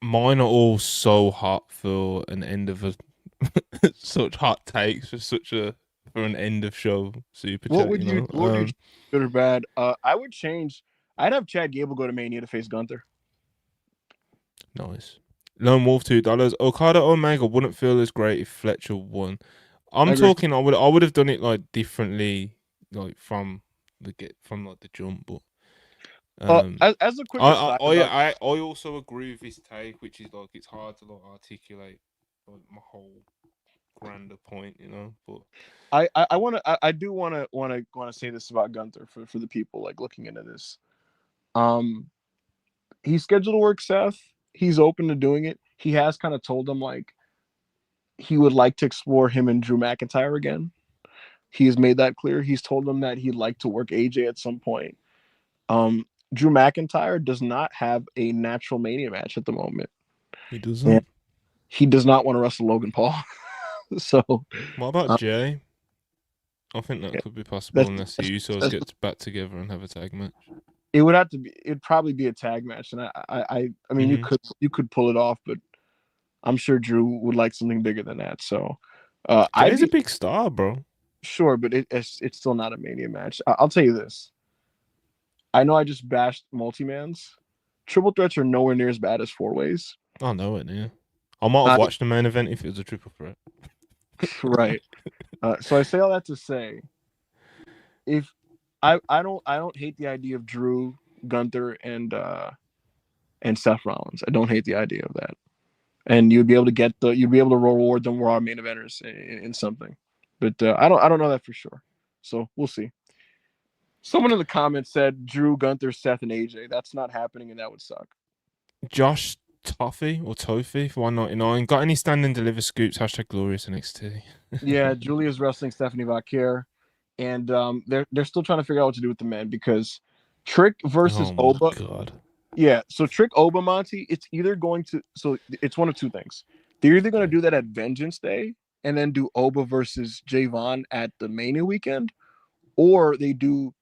Mine are all so hot for an end of a such hot takes for an end of show super What chat. would you know? what would you good or bad? I would change. I'd have Chad Gable go to Mania to face Gunther. Nice. Lone Wolf $2. Okada Omega wouldn't feel as great if Fletcher won. I I'm agree. talking. I would have done it like differently, like from the jump. But As a quick aside, I also agree with this take, which is like it's hard to like articulate like my whole grander point, you know. But I do want to say this about Gunther for the people like looking into this. He's scheduled to work Seth. He's open to doing it. He has kind of told them like he would like to explore him and Drew McIntyre again. He has made that clear. He's told them that he'd like to work AJ at some point. Drew McIntyre does not have a natural Mania match at the moment. he doesn't. And he does not want to wrestle Logan Paul. So what about Jay? I think that could be possible unless the Usos get back together and have a tag match. It would have to be. It'd probably be a tag match, and I mean, you could pull it off, but I'm sure Drew would like something bigger than that. So, Jay's a big star, bro. Sure, but it's still not a Mania match. I'll tell you this. I know I just bashed multi-mans. Triple threats are nowhere near as bad as 4-ways. I know it, yeah. I might have watched the main event if it was a triple threat. Right. So I say all that to say, if I don't hate the idea of Drew, Gunther, and Seth Rollins. I don't hate the idea of that. And you'd be able to reward them Raw main eventers in something. But I don't know that for sure. So we'll see. Someone in the comments said Drew, Gunther, Seth, and AJ. That's not happening, and that would suck. Josh Toffee or Tofi for 199. Got any stand and deliver scoops? # glorious NXT. Yeah, Julia's wrestling Stephanie Vacquier, and they're still trying to figure out what to do with the men because Trick versus Oba. God. Yeah, so Trick Obamonte, it's either going to it's one of two things. They're either going to Okay. do that at Vengeance Day and then do Oba versus Javon at the Mania weekend, or they do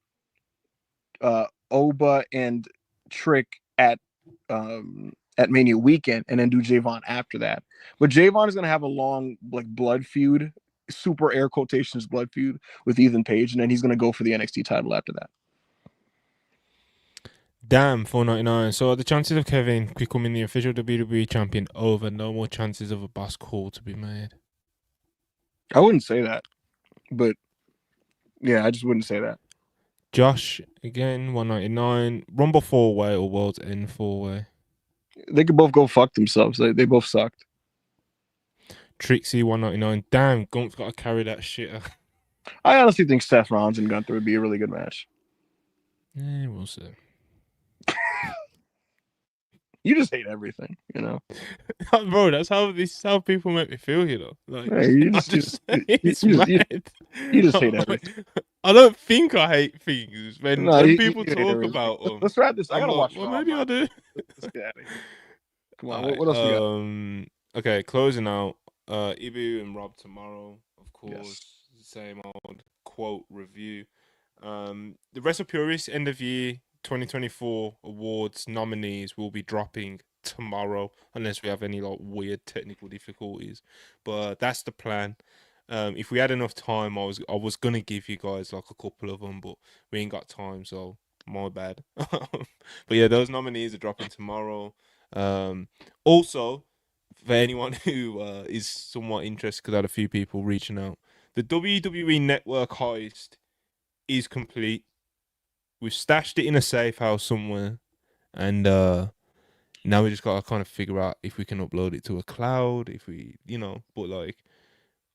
Oba and Trick at Mania weekend and then do Javon after that. But Javon is going to have a long like blood feud, super air quotations blood feud with Ethan Page, and then he's going to go for the NXT title after that. Damn, 4.99. So are the chances of Kevin becoming the official WWE champion over? No more chances of a boss call to be made. I wouldn't say that, but yeah, I just wouldn't say that. Josh again, 199. Rumble 4-way or World's End 4-way. They could both go fuck themselves. They both sucked. Trixie 199. Damn, Gunk's got to carry that shit. I honestly think Seth Rollins and Gunther would be a really good match. Yeah, we'll see. You just hate everything, you know. Bro, that's how people make me feel, you know. Like, Hey, you I just it's mad. you just hate everything. I don't think I hate things. When No, people hate talk everything. about them, Let's wrap this. I I'm gotta like, watch well, Raw. maybe I do. Let's get out of here. Come on. Alright, What else we got? Okay, closing out. Ibu and Rob tomorrow, of course. Yes. Same old quote review. The WrestlePurists end of year 2024 awards nominees will be dropping tomorrow, unless we have any like weird technical difficulties. But that's the plan. If we had enough time, I was gonna give you guys like a couple of them, but we ain't got time, so my bad. But yeah, those nominees are dropping tomorrow. Also, for anyone who is somewhat interested, because I had a few people reaching out, the WWE Network heist is complete. We've stashed it in a safe house somewhere, and now we just gotta kind of figure out if we can upload it to a cloud. If we, but like,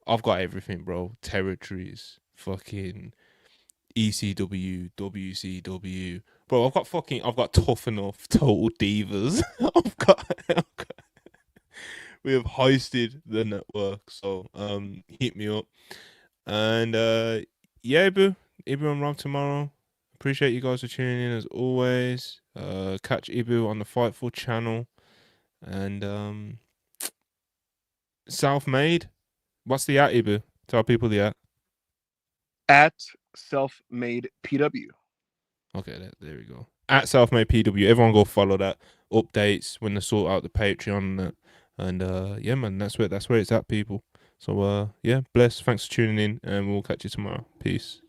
I've got everything, bro. Territories, fucking ECW, WCW, bro. I've got Tough Enough, Total Divas. I've got we have hoisted the network, so hit me up. And yeah, Ibu and Rob tomorrow. Appreciate you guys for tuning in as always. Catch Ibu on the Fightful channel. And Self-Made. What's the at, Ibu? Tell people the at. At Self-Made PW. Okay, there we go. At Self-Made PW. Everyone go follow that. Updates when they sort out the Patreon and that. And yeah, man, that's where it's at, people. So yeah, bless. Thanks for tuning in, and we'll catch you tomorrow. Peace.